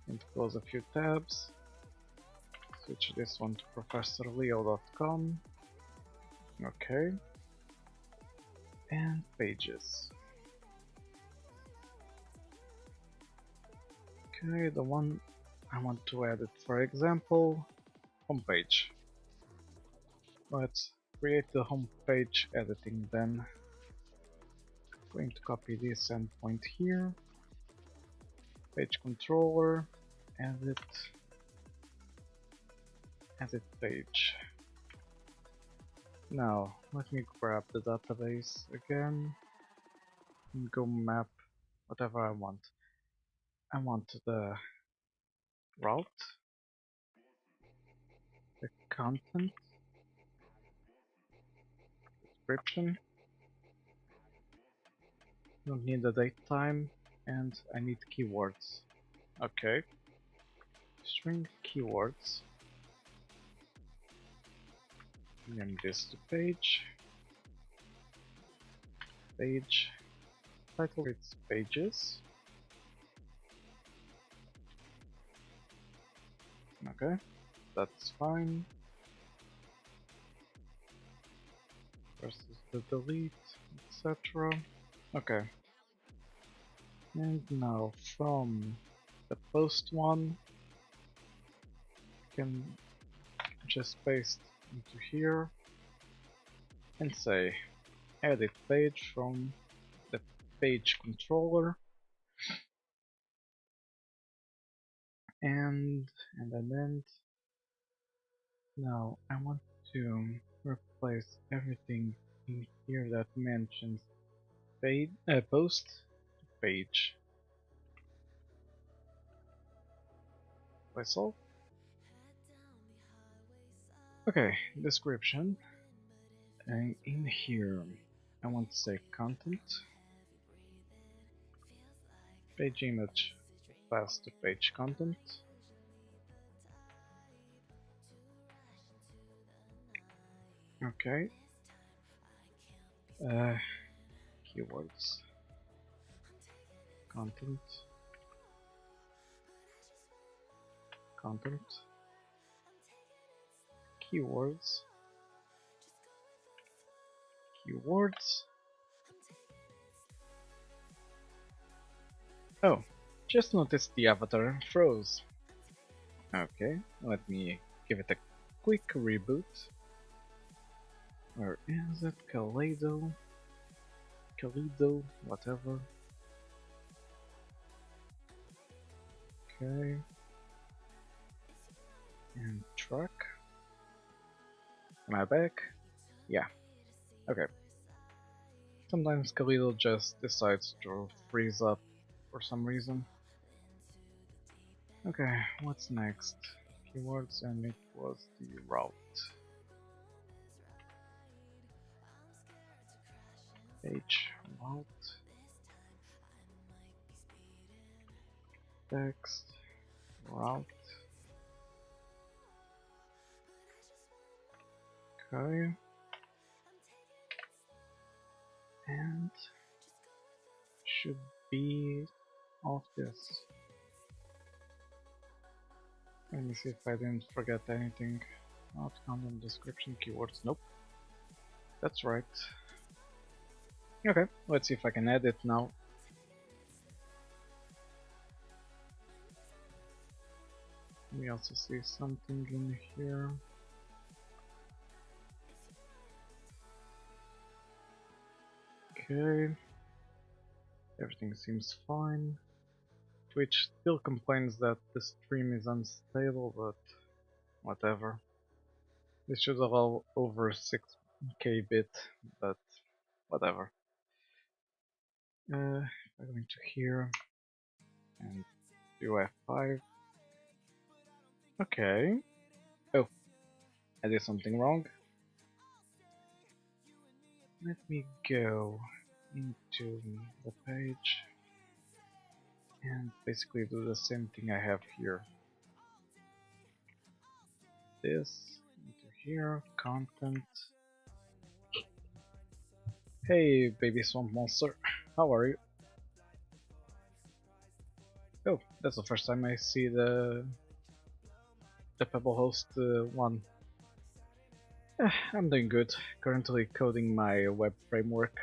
And close a few tabs. Switch this one to professorleo.com. Okay. And pages. Okay, the one I want to edit, for example, homepage. Let's create the homepage editing then. Going to copy this endpoint here. Page controller, edit page. Now, let me grab the database again and go map whatever I want. I want the route, the content, description, don't need the date time, and I need keywords. Okay, string keywords, name this to page, title it's pages. Okay, that's fine. Versus the delete, etc. Okay. And now from the post one, you can just paste into here and say edit page from the page controller and then now I want to replace everything in here that mentions page, post to page. That's all. Okay, description. And in here I want to say content, page image, pass to page content. Okay. Keywords. Content. Keywords. Oh, just noticed the avatar froze. Okay, let me give it a quick reboot. Where is it? Kaleido, whatever. Okay. And track. Am I back? Yeah. Okay. Sometimes Kaleido just decides to freeze up for some reason. Okay, what's next? Keywords, and it was the route. Page, route, text, route, Okay. And should be all of this. Let me see if I didn't forget anything. Not content description keywords. Nope. That's right. Okay, let's see if I can edit now. We also see something in here. Okay. Everything seems fine. Twitch still complains that the stream is unstable, but whatever. This should allow over 6k bit, but whatever. I'm going to here and do F5. Okay. Oh, I did something wrong. Let me go into the page and basically do the same thing I have here. This into here, content. Hey, baby swamp monster, how are you? Oh, that's the first time I see the Pebble host one. I'm doing good. Currently coding my web framework,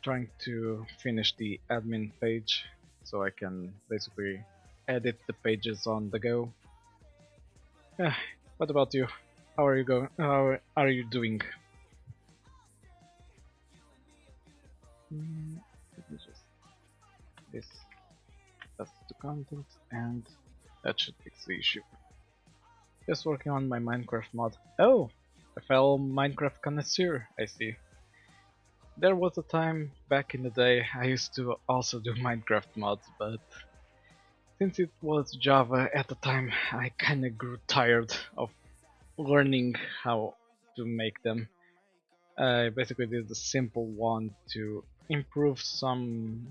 trying to finish the admin page so I can basically edit the pages on the go. What about you? How are you going? How are you doing? Let me just that's the content, and that should fix the issue. Just working on my Minecraft mod. Oh, a fellow Minecraft connoisseur, I see. There was a time back in the day I used to also do Minecraft mods, but since it was Java at the time, I kinda grew tired of learning how to make them. I basically did the simple one to improve some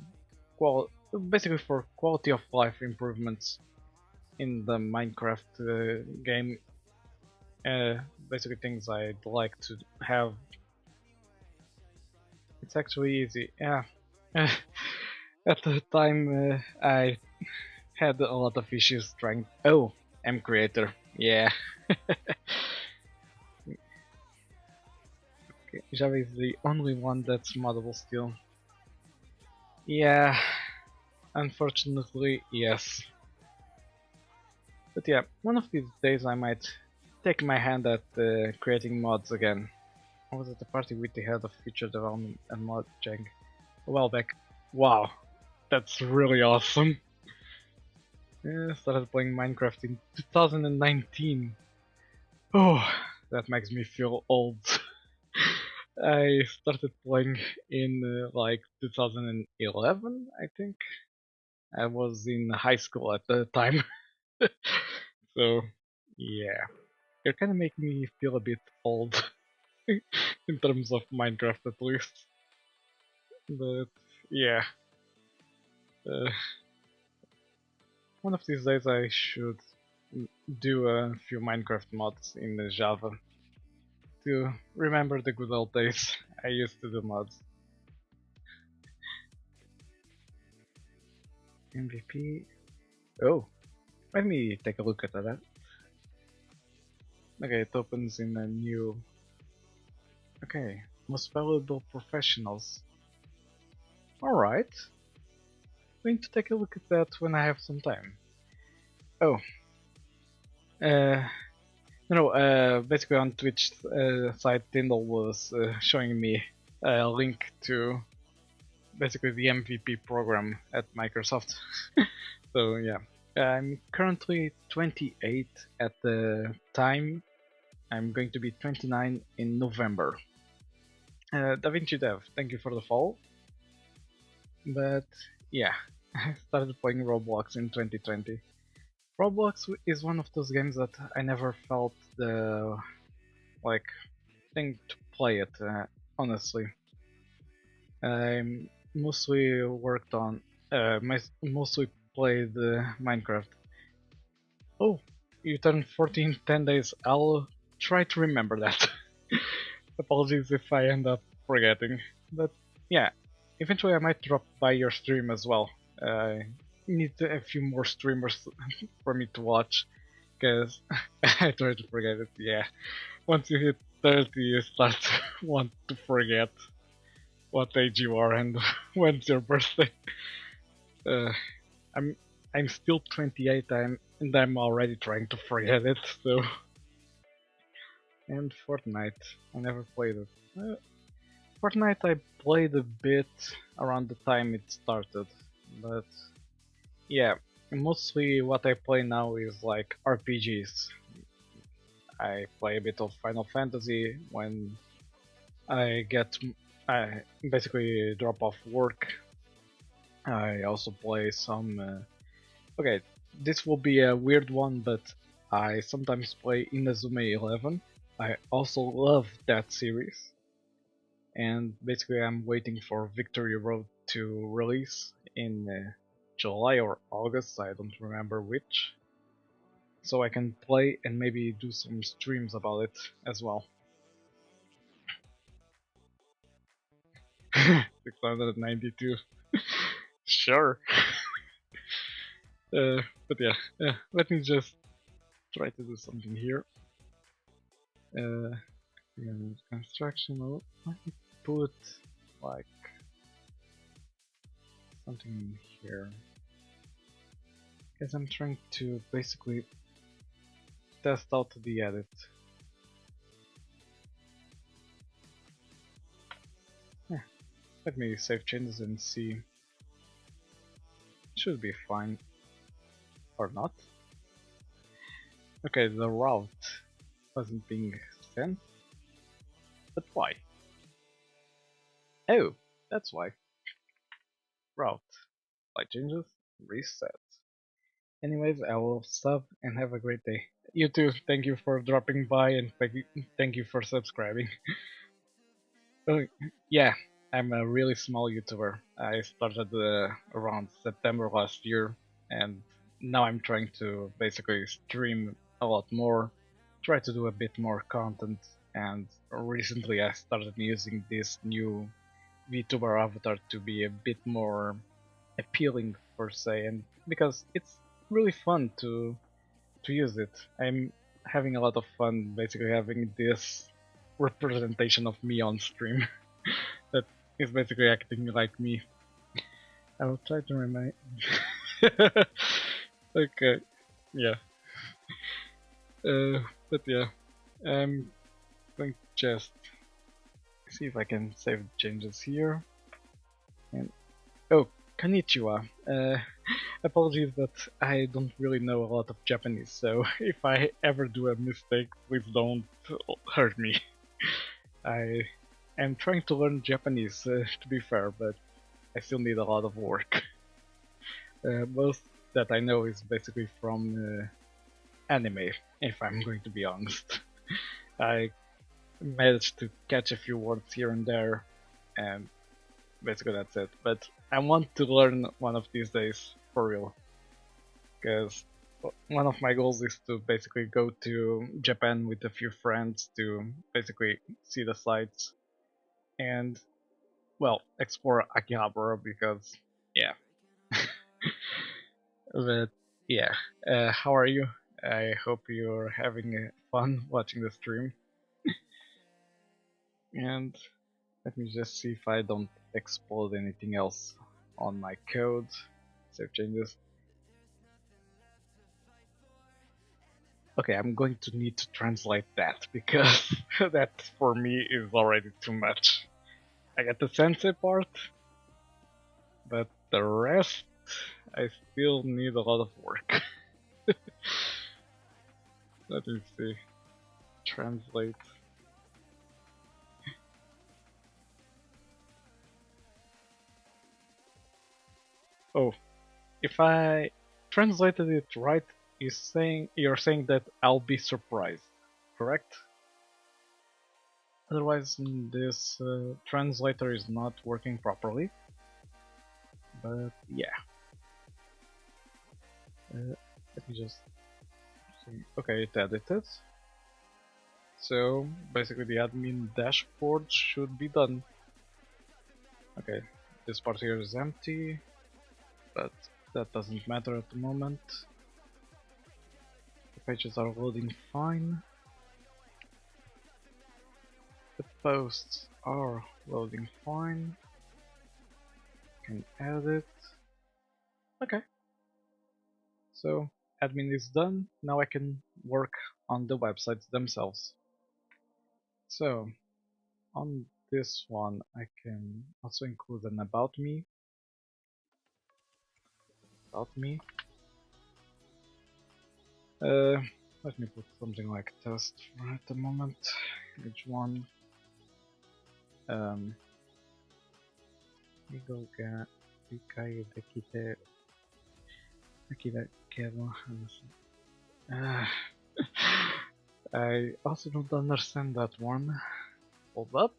basically for quality of life improvements in the Minecraft game. Basically things I'd like to have. It's actually easy, yeah. At the time I had a lot of issues trying. Oh, M creator, yeah. Okay, Java is the only one that's moddable still. Yeah, unfortunately, yes. But yeah, one of these days I might take my hand at creating mods again. I was at a party with the head of feature development and mod Jang a while back. Wow, that's really awesome. I started playing Minecraft in 2019. Oh, that makes me feel old. I started playing in like 2011, I think. I was in high school at the time. So, yeah. You're kind of making me feel a bit old in terms of Minecraft at least. But, yeah. Uh, one of these days I should do a few Minecraft mods in Java to remember the good old days I used to do mods. MVP. Oh, let me take a look at that. Okay, it opens in a new. Okay, most valuable professionals. Alright, going to take a look at that when I have some time. Oh, basically on Twitch site, Tyndall was showing me a link to basically the MVP program at Microsoft. So yeah, I'm currently 28 at the time. I'm going to be 29 in November. DaVinci Dev, thank you for the follow. But yeah, I started playing Roblox in 2020. Roblox is one of those games that I never felt the thing to play it. Honestly, I mostly worked on, mostly played Minecraft. Oh, you turned 14 10 days. I'll try to remember that. apologies if I end up forgetting. But yeah, eventually I might drop by your stream as well. I need a few more streamers for me to watch, because I try to forget it. Yeah, once you hit 30, you start to want to forget what age you are and when's your birthday. Uh, I'm I'm still 28, and I'm already trying to forget it. So, and Fortnite, I never played it. Fortnite I played a bit around the time it started, but yeah, mostly what I play now is like RPGs. I play a bit of Final Fantasy when I basically drop off work. I also play some. Okay, this will be a weird one, but I sometimes play Inazume 11. I also love that series, and basically I'm waiting for Victory Road to release in July or August, I don't remember which, so I can play and maybe do some streams about it as well. 692. Sure. But yeah, let me just try to do something here. Construction, let me put like something in here. Because I'm trying to basically test out the edit. Yeah, let me save changes and see. Should be fine. Or not. Okay, the route wasn't being sent. But why? Oh, that's why. Route. Flight changes. Reset. Anyways, I will stop and have a great day. You too. Thank you for dropping by and thank you for subscribing. Oh, yeah, I'm a really small YouTuber. I started around September last year, and now I'm trying to basically stream a lot more, try to do a bit more content, and recently I started using this new VTuber avatar to be a bit more appealing per se, and because it's really fun to use it. I'm having a lot of fun basically having this representation of me on stream that is basically acting like me. I will try to remind. Okay, yeah. But yeah, I'm going to just see if I can save changes here. And oh, konnichiwa. Apologies, but I don't really know a lot of Japanese, so if I ever do a mistake, please don't hurt me. I am trying to learn Japanese, to be fair, but I still need a lot of work. Most that I know is basically from anime, if I'm going to be honest. I managed to catch a few words here and there, and basically that's it. But I want to learn one of these days, for real. Because one of my goals is to basically go to Japan with a few friends to basically see the sights and, well, explore Akihabara because, yeah. But yeah, how are you? I hope you're having fun watching the stream. And let me just see if I don't explode anything else on my code. Save changes. Okay, I'm going to need to translate that because that for me is already too much. I get the sensei part, but the rest I still need a lot of work. Let me see. Translate. Oh, if I translated it right, you're saying that I'll be surprised, correct? Otherwise, this translator is not working properly. But yeah, let me just see. Okay, it edited. So basically the admin dashboard should be done. Okay, this part here is empty, but that doesn't matter at the moment. The pages are loading fine. The posts are loading fine. Can edit. Okay. So admin is done. Now I can work on the websites themselves. So on this one I can also include an about me. About me. Let me put something like test for at the moment. Page one. Igolga Vikai Dekite Akira Kevo. I also don't understand that one. Hold up.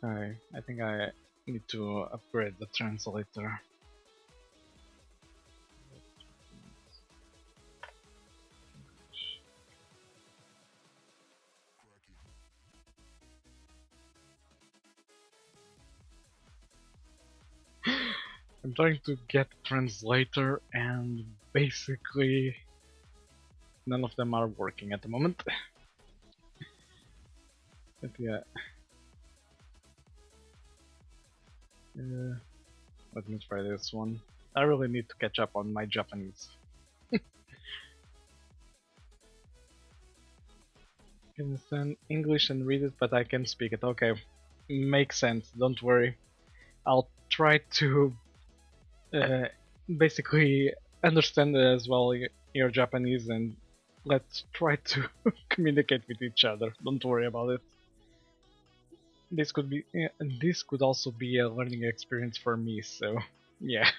Okay, I think I need to upgrade the translator. I'm trying to get translator and basically none of them are working at the moment. But yeah. Let me try this one. I really need to catch up on my Japanese. I can understand English and read it, but I can speak it. Okay, makes sense. Don't worry. I'll try to basically understand as well your Japanese, and let's try to communicate with each other. Don't worry about it. This could be, this could also be a learning experience for me. So, yeah.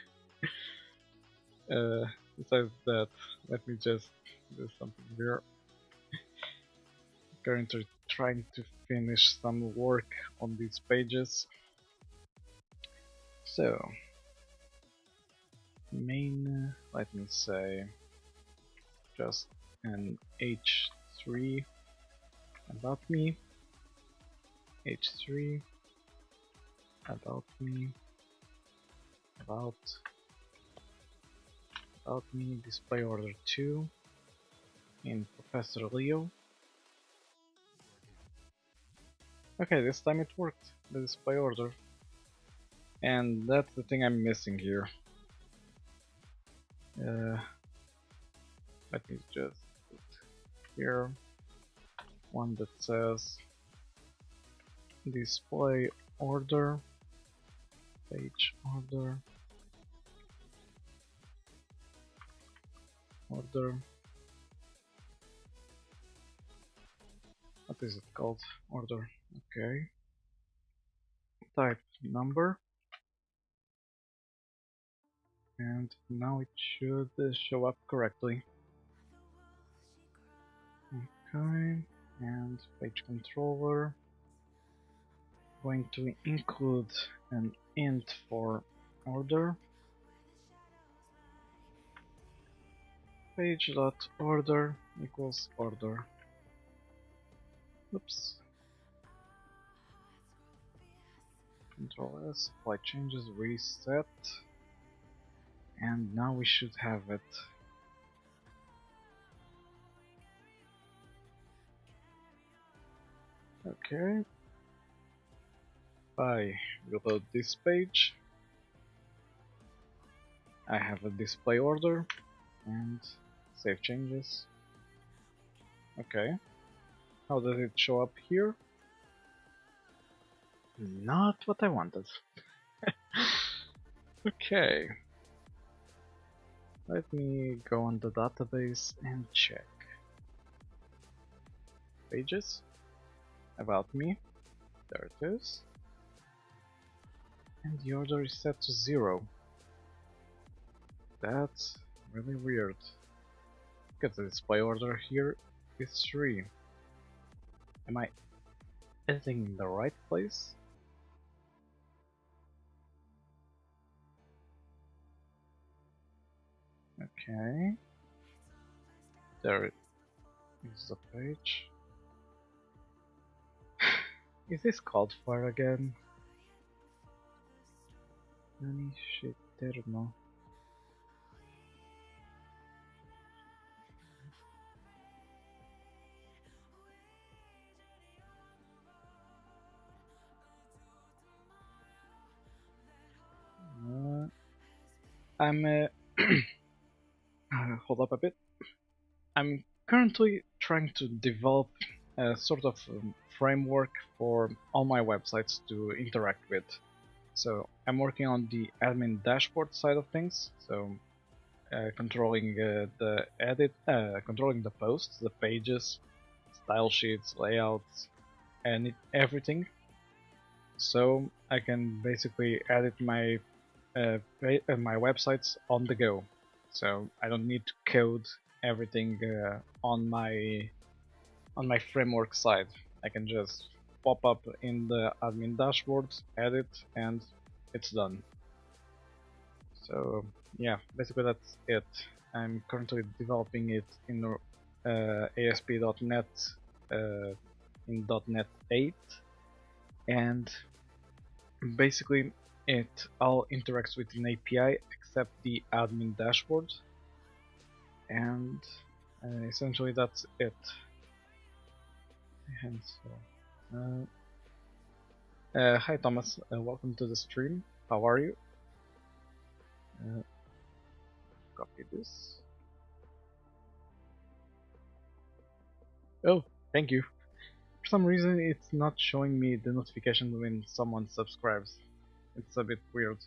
Besides that, let me just do something here. Currently trying to finish some work on these pages. So, main, let me say, just an h3 about me, h3 about me, about me, display order 2 in Professor Leo. Okay, this time it worked, the display order. And that's the thing I'm missing here. Let me just put here one that says display order, page order, order. What is it called? Order. Okay. Type number. And now it should show up correctly. Okay. And page controller. Going to include an int for order. Page.order equals order. Oops. Control S, apply changes, reset. And now we should have it. Okay. If I reload this page, I have a display order and save changes. Okay. How does it show up here? Not what I wanted. Okay. Let me go on the database and check. Pages. About me. There it is. And the order is set to 0. That's really weird. Because the display order here is 3. Am I editing in the right place? Okay. There is the page. Is this called for again? Any shit, there no. I'm hold up a bit. I'm currently trying to develop a sort of framework for all my websites to interact with. So I'm working on the admin dashboard side of things. So controlling the edit, controlling the posts, the pages, style sheets, layouts, and everything. So I can basically edit my websites on the go. So I don't need to code everything on my framework side. I can just pop up in the admin dashboard, edit, and it's done. So yeah, basically that's it. I'm currently developing it in ASP.NET in .NET 8, and basically it all interacts with an API except the admin dashboard, and essentially that's it. And so, hi Thomas, welcome to the stream. How are you? Copy this. Oh, thank you. For some reason, it's not showing me the notification when someone subscribes. It's a bit weird.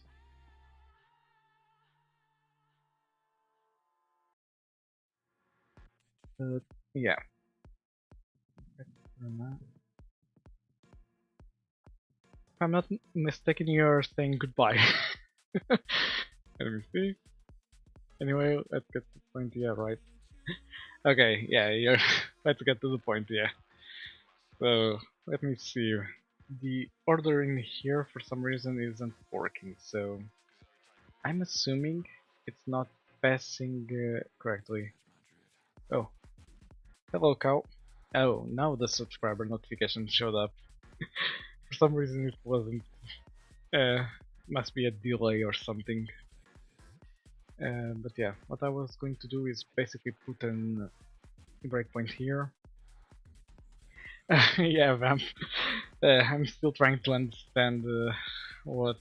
Yeah. If I'm not mistaken, you're saying goodbye. Let me see. Anyway, let's get to the point. Yeah, right. Okay, yeah, you're. Let's get to the point. Yeah. So let me see. The ordering here for some reason isn't working. So I'm assuming it's not passing correctly. Oh, hello, cow. Oh, now the subscriber notification showed up. For some reason it wasn't. Uh, must be a delay or something. But yeah, what I was going to do is basically put an breakpoint here. Yeah, Vamp. I'm still trying to understand what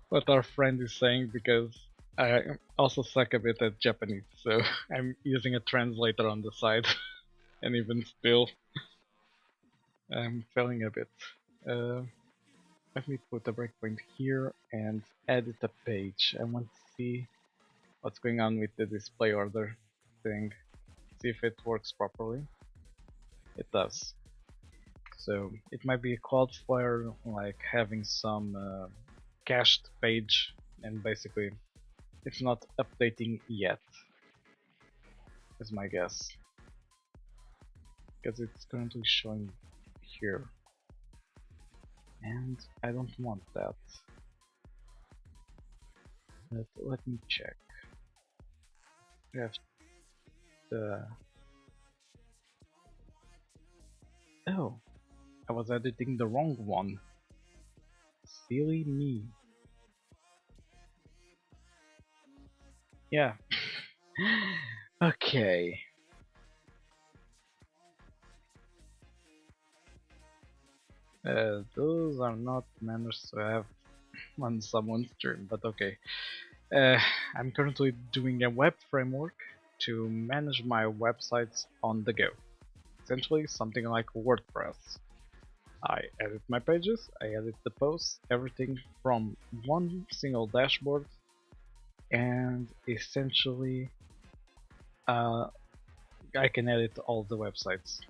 what our friend is saying because I also suck a bit at Japanese, so I'm using a translator on the side, and even still, I'm failing a bit. Uh, Let me put a breakpoint here and edit a page. I want to see what's going on with the display order thing. See if it works properly. It does. So it might be a Cloudflare like having some cached page, and basically it's not updating yet, is my guess. Because it's currently showing here. And I don't want that. But let me check. We have the... Oh, I was editing the wrong one. Silly me. Yeah. Okay. Those are not manners to have on someone's stream, but okay. I'm currently doing a web framework to manage my websites on the go. Essentially something like WordPress. I edit my pages, I edit the posts, everything from one single dashboard, and essentially I can edit all the websites.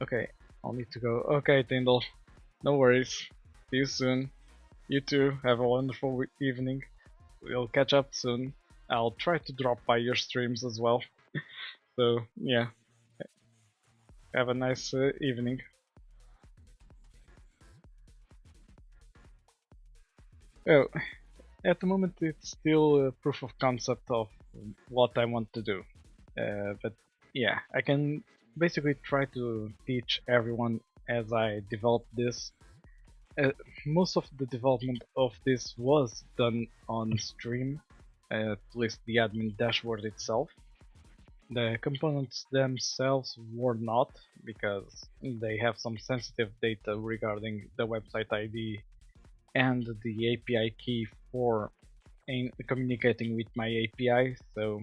Okay, I'll need to go. Okay, Tyndall, no worries. See you soon. You too, have a wonderful evening. We'll catch up soon. I'll try to drop by your streams as well. So, yeah, have a nice evening. Oh, At the moment, it's still a proof of concept of what I want to do. But yeah, I can basically try to teach everyone as I develop this. Uh, Most of the development of this was done on stream, at least the admin dashboard itself. The components themselves were not, because they have some sensitive data regarding the website ID and the API key for communicating with my API, so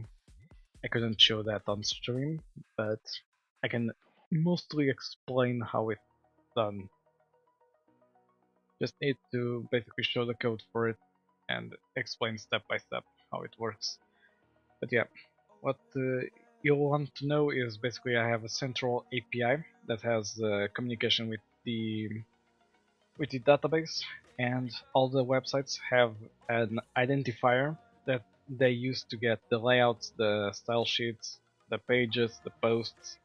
I couldn't show that on stream, but I can mostly explain how it's done. Just need to basically show the code for it and explain step by step how it works. But yeah, what you'll want to know is basically I have a central API that has communication with the database, and all the websites have an identifier that they use to get the layouts, the style sheets, the pages, the posts,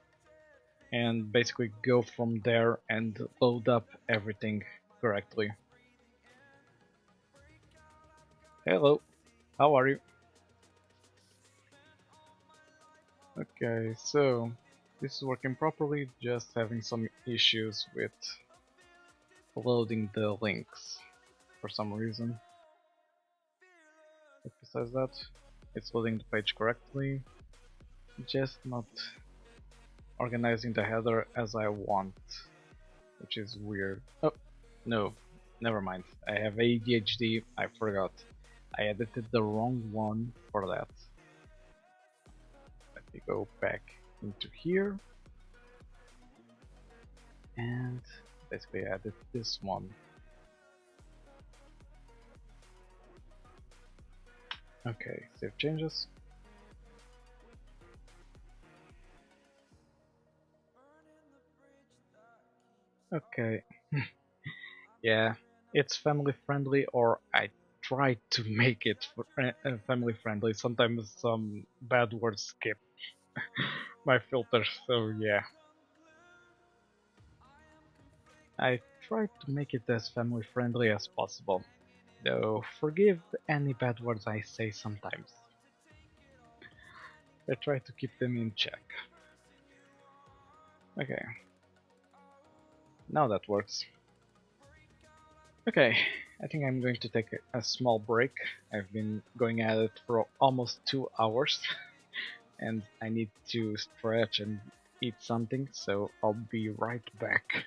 and basically go from there and load up everything correctly. Hello, how are you? Okay, so this is working properly, just having some issues with loading the links for some reason. But besides that, it's loading the page correctly, just not organizing the header as I want, which is weird. Oh, no, never mind. I have ADHD, I forgot. I edited the wrong one for that. Let me go back into here and basically edit this one. Okay, save changes. Okay, yeah, it's family friendly, or I try to make it family friendly. Sometimes some bad words skip my filter, so yeah. I try to make it as family friendly as possible, though forgive any bad words I say sometimes. I try to keep them in check. Okay, now that works. Okay, I think I'm going to take a small break. I've been going at it for almost 2 hours, and I need to stretch and eat something, so I'll be right back.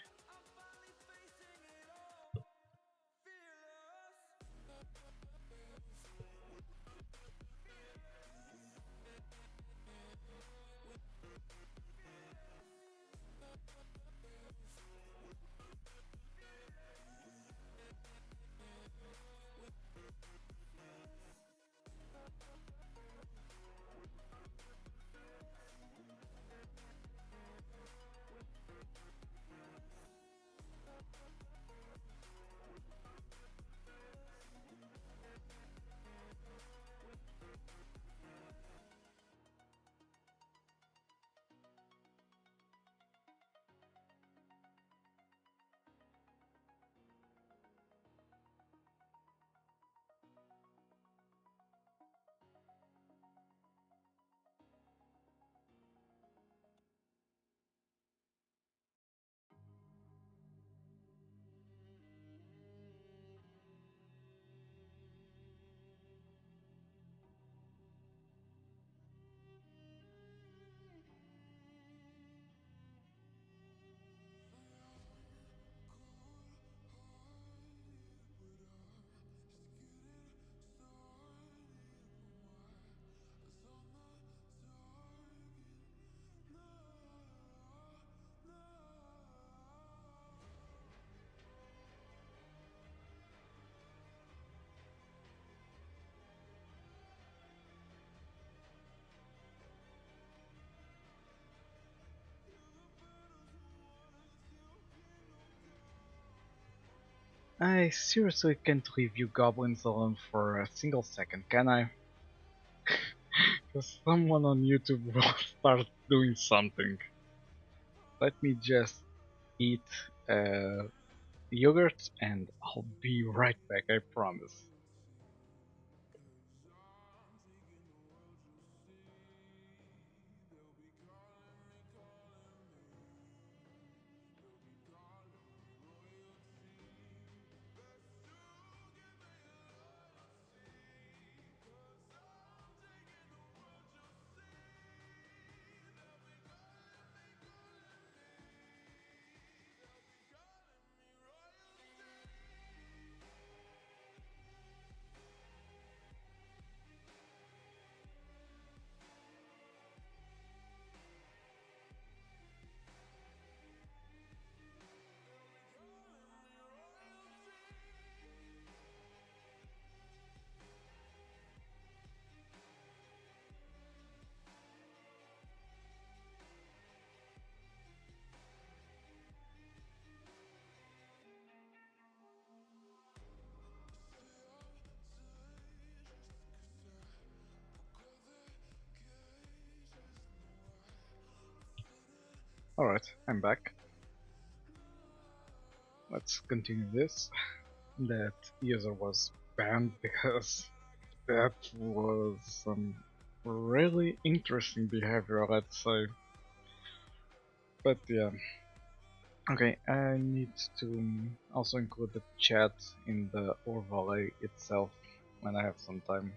I seriously can't leave you goblins alone for a single second, can I? Because someone on YouTube will start doing something. Let me just eat yogurt and I'll be right back, I promise. Alright, I'm back. Let's continue this. That user was banned because that was some really interesting behavior, let's say. But yeah. Okay, I need to also include the chat in the overlay itself when I have some time.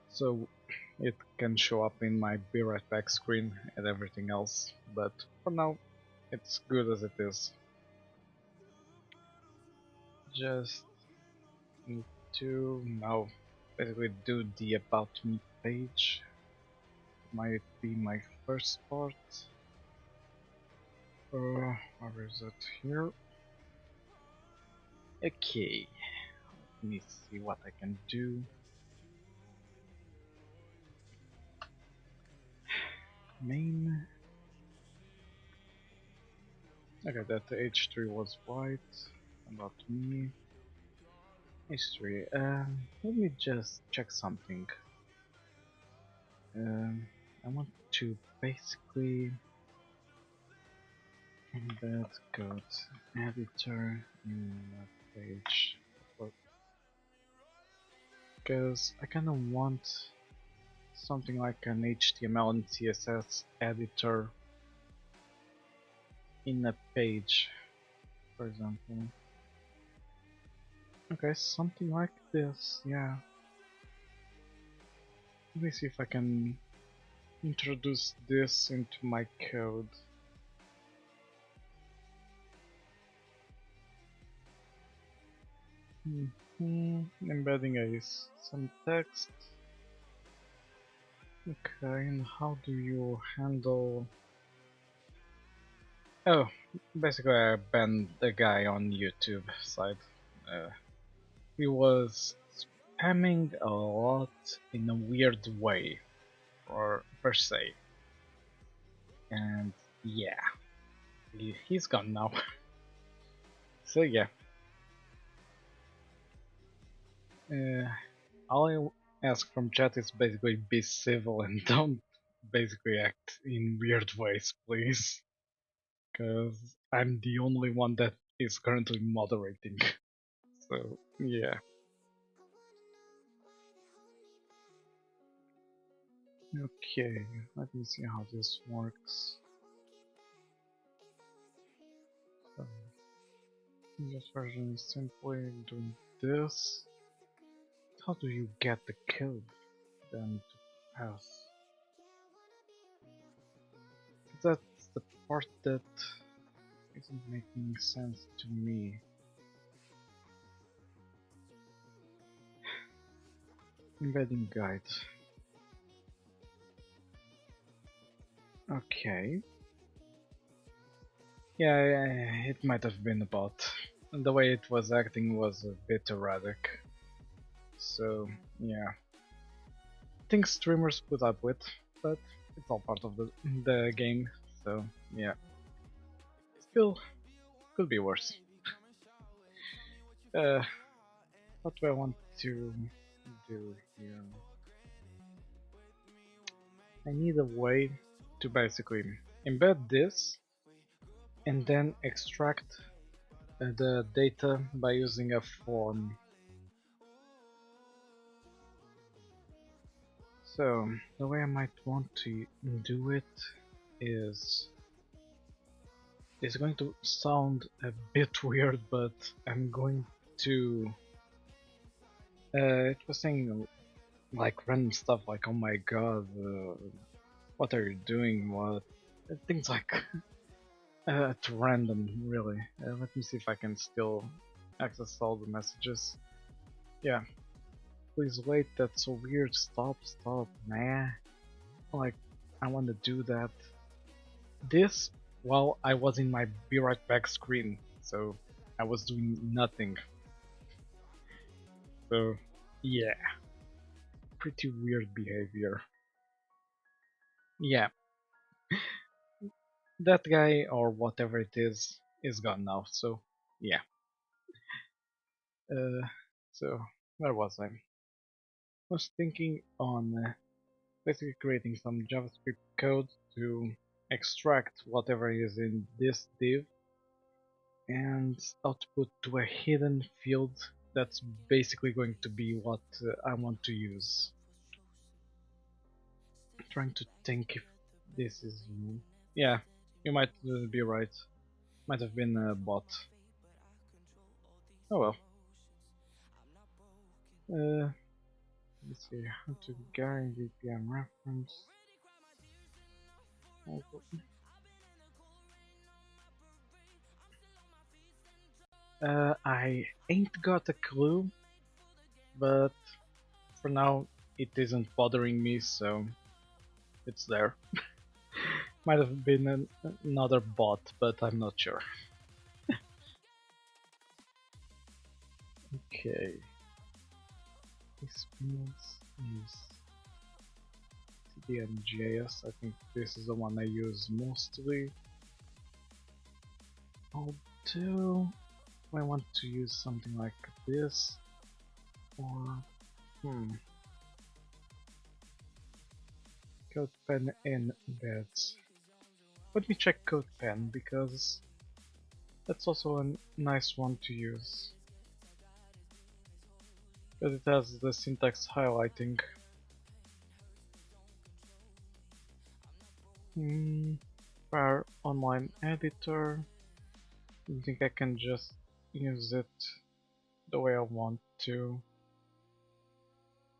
So it can show up in my Be Right Back screen and everything else, but for now it's good as it is. Just need to now basically do the About Me page. Might be my first part. Where is it? Here. Okay, let me see what I can do. Main. Okay, that H3 was white. About me. History. Let me just check something. I want to basically embed code editor in a page, because I kind of want something like an HTML and CSS editor in a page, for example. Okay, something like this, yeah. Let me see if I can introduce this into my code. Embedding some text. Okay, and how do you handle... Oh, basically I banned the guy on YouTube side. He was spamming a lot in a weird way, or per se. And yeah, he's gone now. So yeah. All I ask from chat is basically be civil and don't basically act in weird ways, please. Because I'm the only one that is currently moderating. So, yeah. Okay, let me see how this works. So, this version is simply doing this. How do you get the code then to pass? That's the part that isn't making sense to me. Embedding guide. Okay. Yeah, it might have been a bot. The way it was acting was a bit erratic. So, yeah. Things streamers put up with, but it's all part of the game, so yeah. Still, could be worse. Uh, what do I want to do here? I need a way to basically embed this and then extract the data by using a form. So the way I might want to do it is it's going to sound a bit weird, but I'm going to it was saying like random stuff like, oh my god, what are you doing, what things like at random, really. Let me see if I can still access all the messages. Yeah, please wait, that's so weird, stop, nah. Like, I want to do that. This while I was in my Be Right Back screen, so I was doing nothing. So, yeah, pretty weird behavior. Yeah, that guy or whatever it is gone now, so yeah. Uh, so, where was I? Was thinking on basically creating some JavaScript code to extract whatever is in this div and output to a hidden field that's basically going to be what I want to use. I'm trying to think if this is... Yeah, you might be right. Might have been a bot. Oh well. Let's see, how to guide VPN reference. I ain't got a clue, but for now it isn't bothering me, so it's there. Might have been another bot, but I'm not sure. Okay. This is CDN.js. I think this is the one I use mostly. Although I want to use something like this, or CodePen embeds. Let me check CodePen because that's also a nice one to use. Because it has the syntax highlighting. Our online editor. I think I can just use it the way I want to.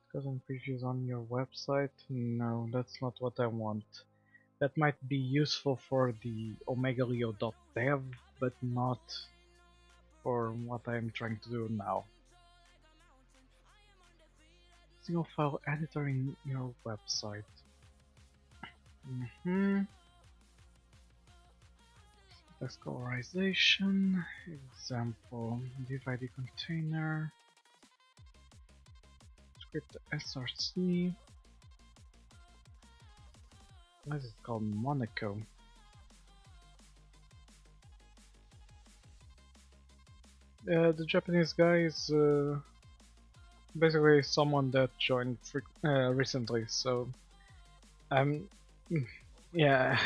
Because I'm previews on your website? No, that's not what I want. That might be useful for the omegaleo.dev, but not for what I'm trying to do now. Single file editor in your website. Text colorization, example, div ID container, script src. Why is it called Monaco? The Japanese guy is basically someone that joined recently, so I'm yeah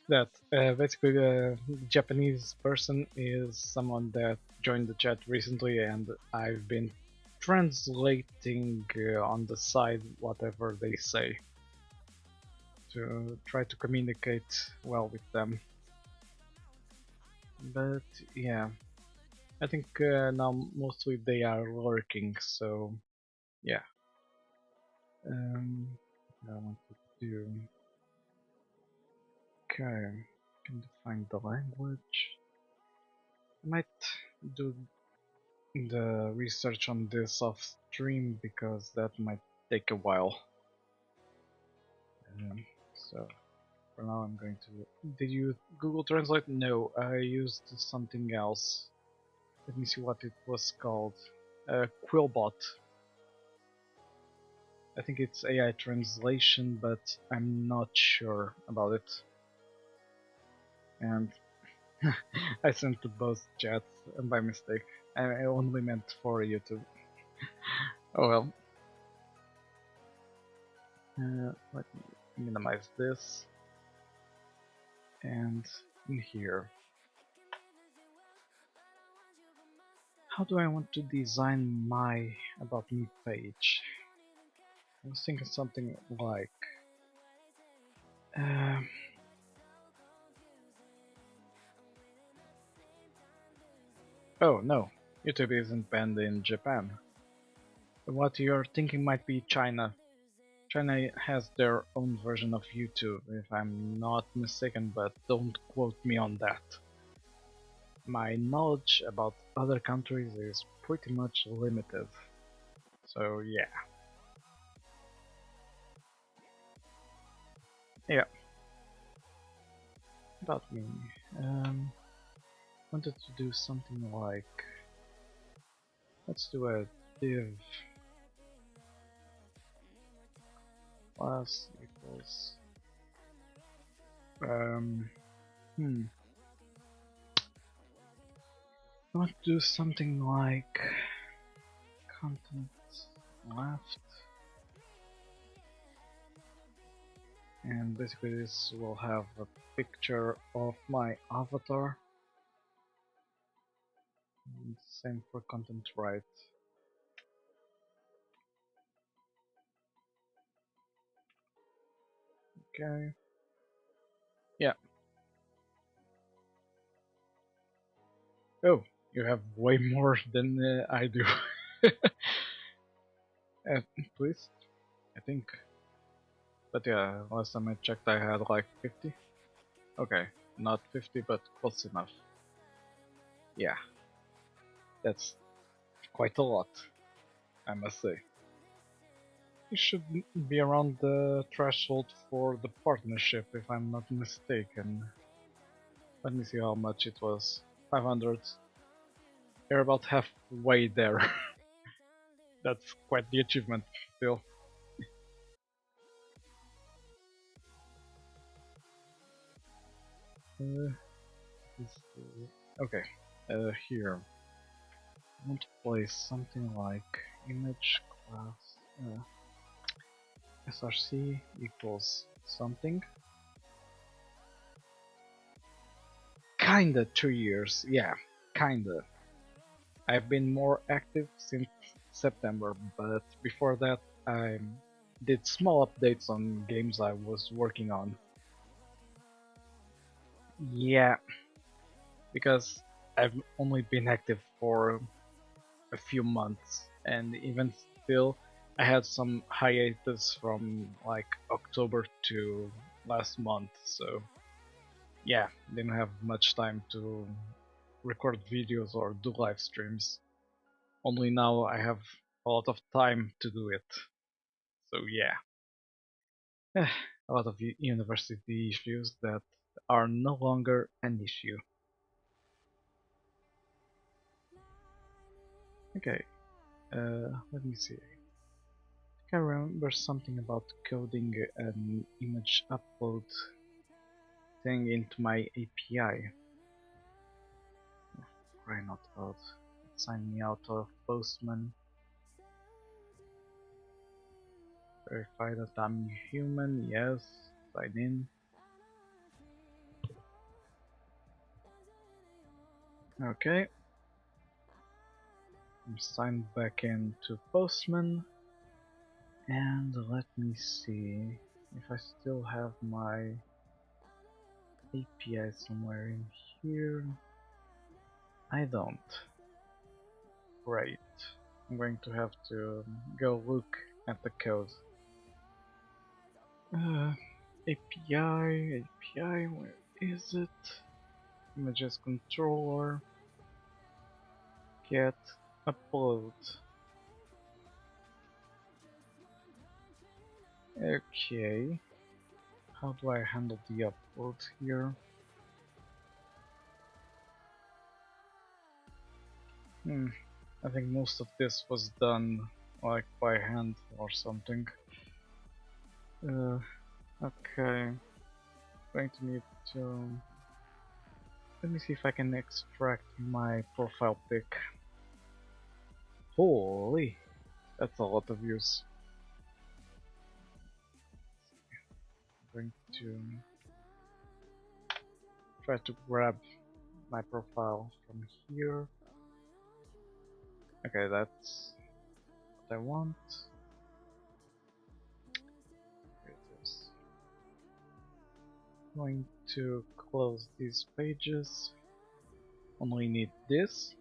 that basically the Japanese person is someone that joined the chat recently, and I've been translating on the side whatever they say to try to communicate well with them. But yeah, I think now mostly they are lurking, so yeah. I want to do... Okay, can define the language. I might do the research on this off stream because that might take a while. So for now I'm going to... Did you Google Translate? No, I used something else. Let me see what it was called. Quillbot. I think it's AI translation, but I'm not sure about it. And I sent to both chats by mistake. I only meant for YouTube. Oh well. Let me minimize this. And in here. How do I want to design my About Me page? I was thinking something like... Oh no, YouTube isn't banned in Japan. What you're thinking might be China. China has their own version of YouTube, if I'm not mistaken, but don't quote me on that. My knowledge about other countries is pretty much limited. So yeah. Yeah. About me. Wanted to do something like... Let's do a div plus equals... I want to do something like content left And basically this will have a picture of my avatar. And same for content right. Okay. Yeah. Oh, you have way more than I do. Please, I think. But yeah, last time I checked I had like 50. Okay, not 50, but close enough. Yeah, that's quite a lot, I must say. You should be around the threshold for the partnership, if I'm not mistaken. Let me see how much it was. 500. You're about halfway there. That's quite the achievement, still. Uh, okay, here. I want to place something like image class src equals something. Kinda 2 years, yeah, kinda. I've been more active since September, but before that I did small updates on games I was working on. Yeah, because I've only been active for a few months, and even still, I had some hiatus from like October to last month, so yeah, didn't have much time to record videos or do live streams. Only now I have a lot of time to do it, so yeah. A lot of university issues that are no longer an issue. Okay, let me see. I remember something about coding an image upload thing into my API. Cry not out. Sign me out of Postman. Verify that I'm human. Yes. Sign in. Okay. I'm signed back into Postman. And let me see if I still have my API somewhere in here. I don't. Great. I'm going to have to go look at the code. API, where is it? Images controller, get upload. Okay, how do I handle the upload here? I think most of this was done like by hand or something. Okay, going to need to. Let me see if I can extract my profile pic. Holy, that's a lot of views. I'm going to try to grab my profile from here. Okay, that's what I want. Here it is. I'm going to close these pages. Only need this.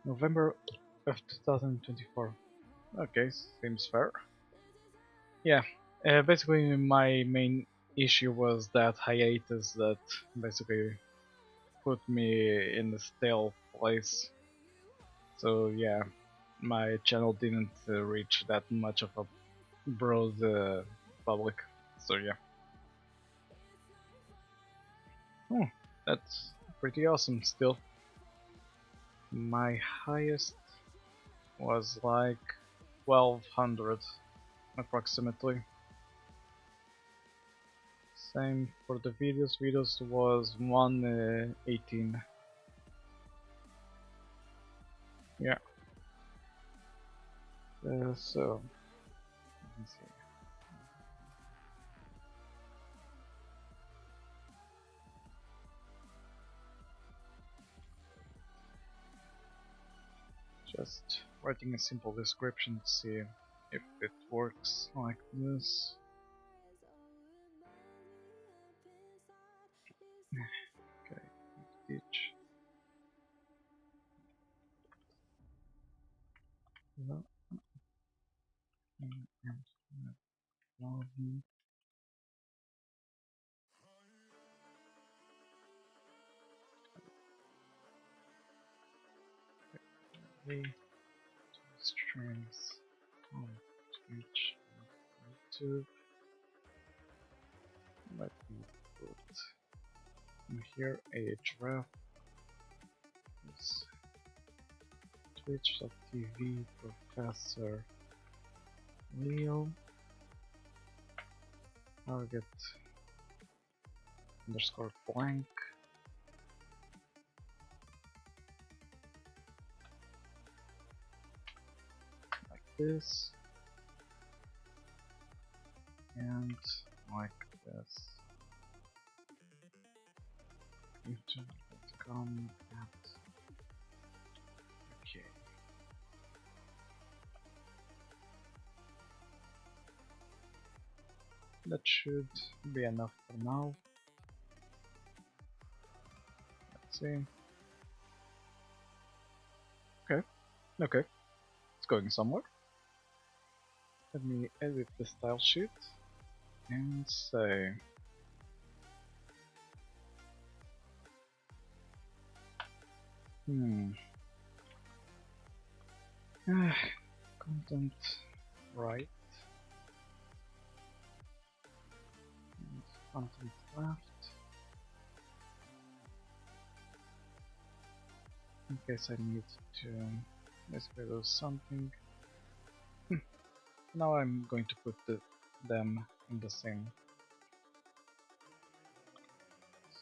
November of 2024. Okay, seems fair. Yeah, basically my main issue was that hiatus that basically put me in a stale place. So yeah, my channel didn't reach that much of a broad public. So yeah. Oh, that's pretty awesome still. My highest was like 1200 approximately. Same for the videos. Videos was 118. Yeah. So let me see. Just writing a simple description to see if it works like this. Okay, teach. No. Lobby. Strings on Twitch and YouTube. Let me put in here ahref is twitch.tv Professor Leo target underscore blank like this and like this. YouTube.com at okay. That should be enough for now. Let's see. Okay, it's going somewhere. Let me edit the style sheet and say content right and content left in case I need to basically do something. Now I'm going to put them in the same.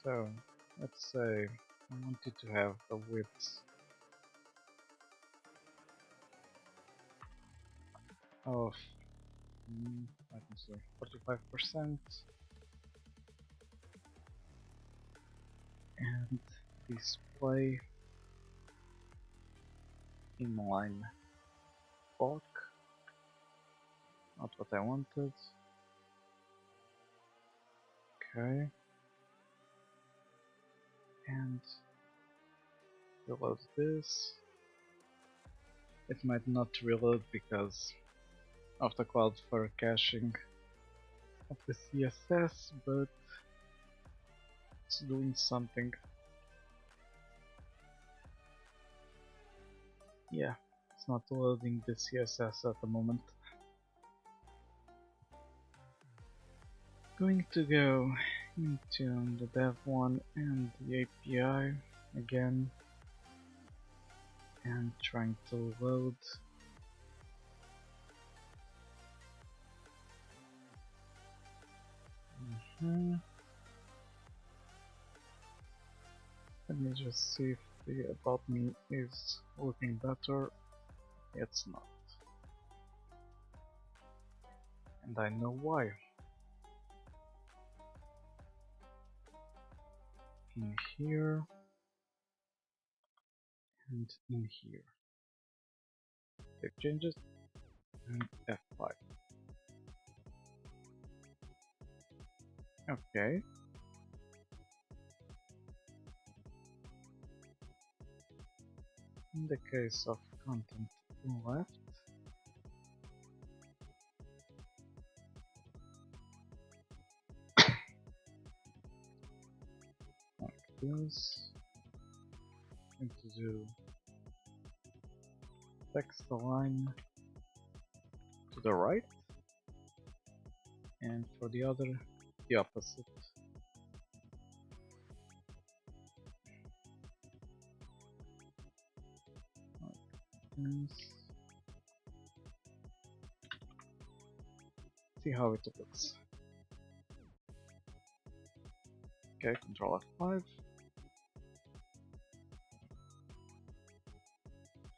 So let's say I wanted to have the width of let me see, 45% and display inline bulk. Not what I wanted. Okay. And reload this. It might not reload because of the Cloudflare caching of the CSS, but it's doing something. Yeah, it's not loading the CSS at the moment. Going to go into the dev one and the API again and trying to load Let me just see if the about me is looking better. It's not. And I know why. In here and in here. Save changes and F5. Okay. In the case of content left, like this, I'm going to do text align to the right, and for the other, the opposite. Like this. See how it looks. Okay, Control F5.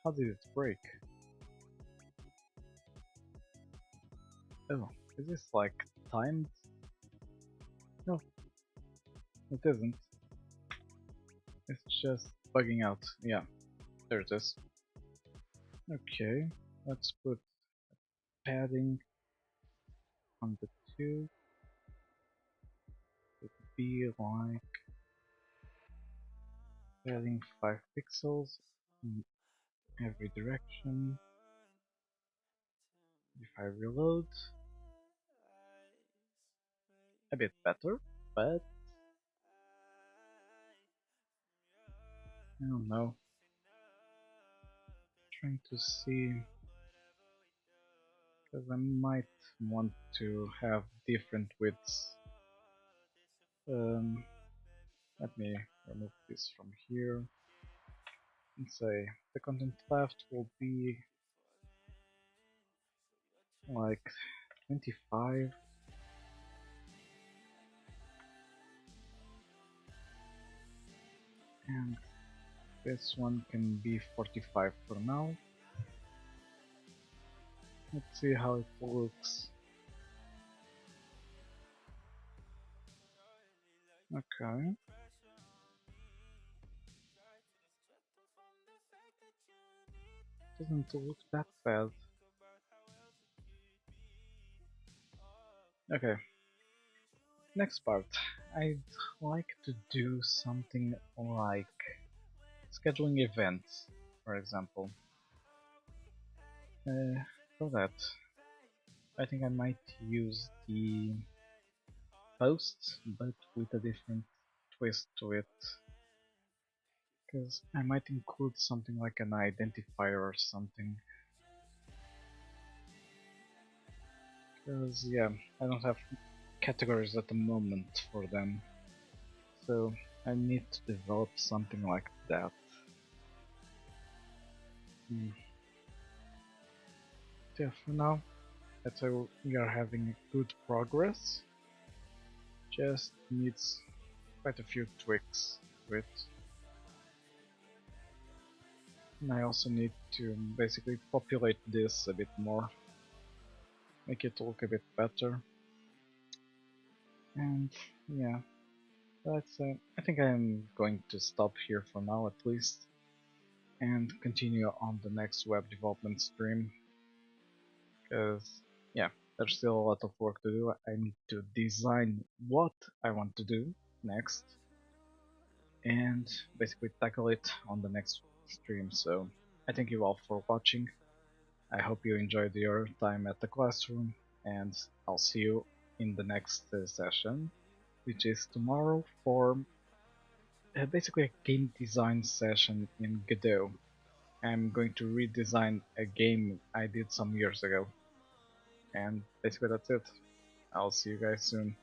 How did it break? Oh, is this like timed? No, it isn't. It's just bugging out. Yeah, there it is. Okay, let's put padding on the tube. It would be like padding 5 pixels in every direction. If I reload, a bit better, but I don't know. Trying to see, because I might want to have different widths. Um, Let me remove this from here and say the content left will be like 25, and this one can be 45 for now. Let's see how it looks. Okay. Doesn't look that bad. Okay. Next part. I'd like to do something like scheduling events, for example. For that, I think I might use the post, but with a different twist to it. Because I might include something like an identifier or something. Because, yeah, I don't have categories at the moment for them. So I need to develop something like that. Yeah, for now, I'd say we are having good progress. Just needs quite a few tweaks to it. And I also need to basically populate this a bit more, make it look a bit better. And yeah, I think I'm going to stop here for now at least, and continue on the next web development stream, because yeah, there's still a lot of work to do. I need to design what I want to do next, and basically tackle it on the next stream. So I thank you all for watching. I hope you enjoyed your time at the classroom, and I'll see you in the next session, which is tomorrow for basically a game design session in Godot. I'm going to redesign a game I did some years ago. And basically that's it. I'll see you guys soon.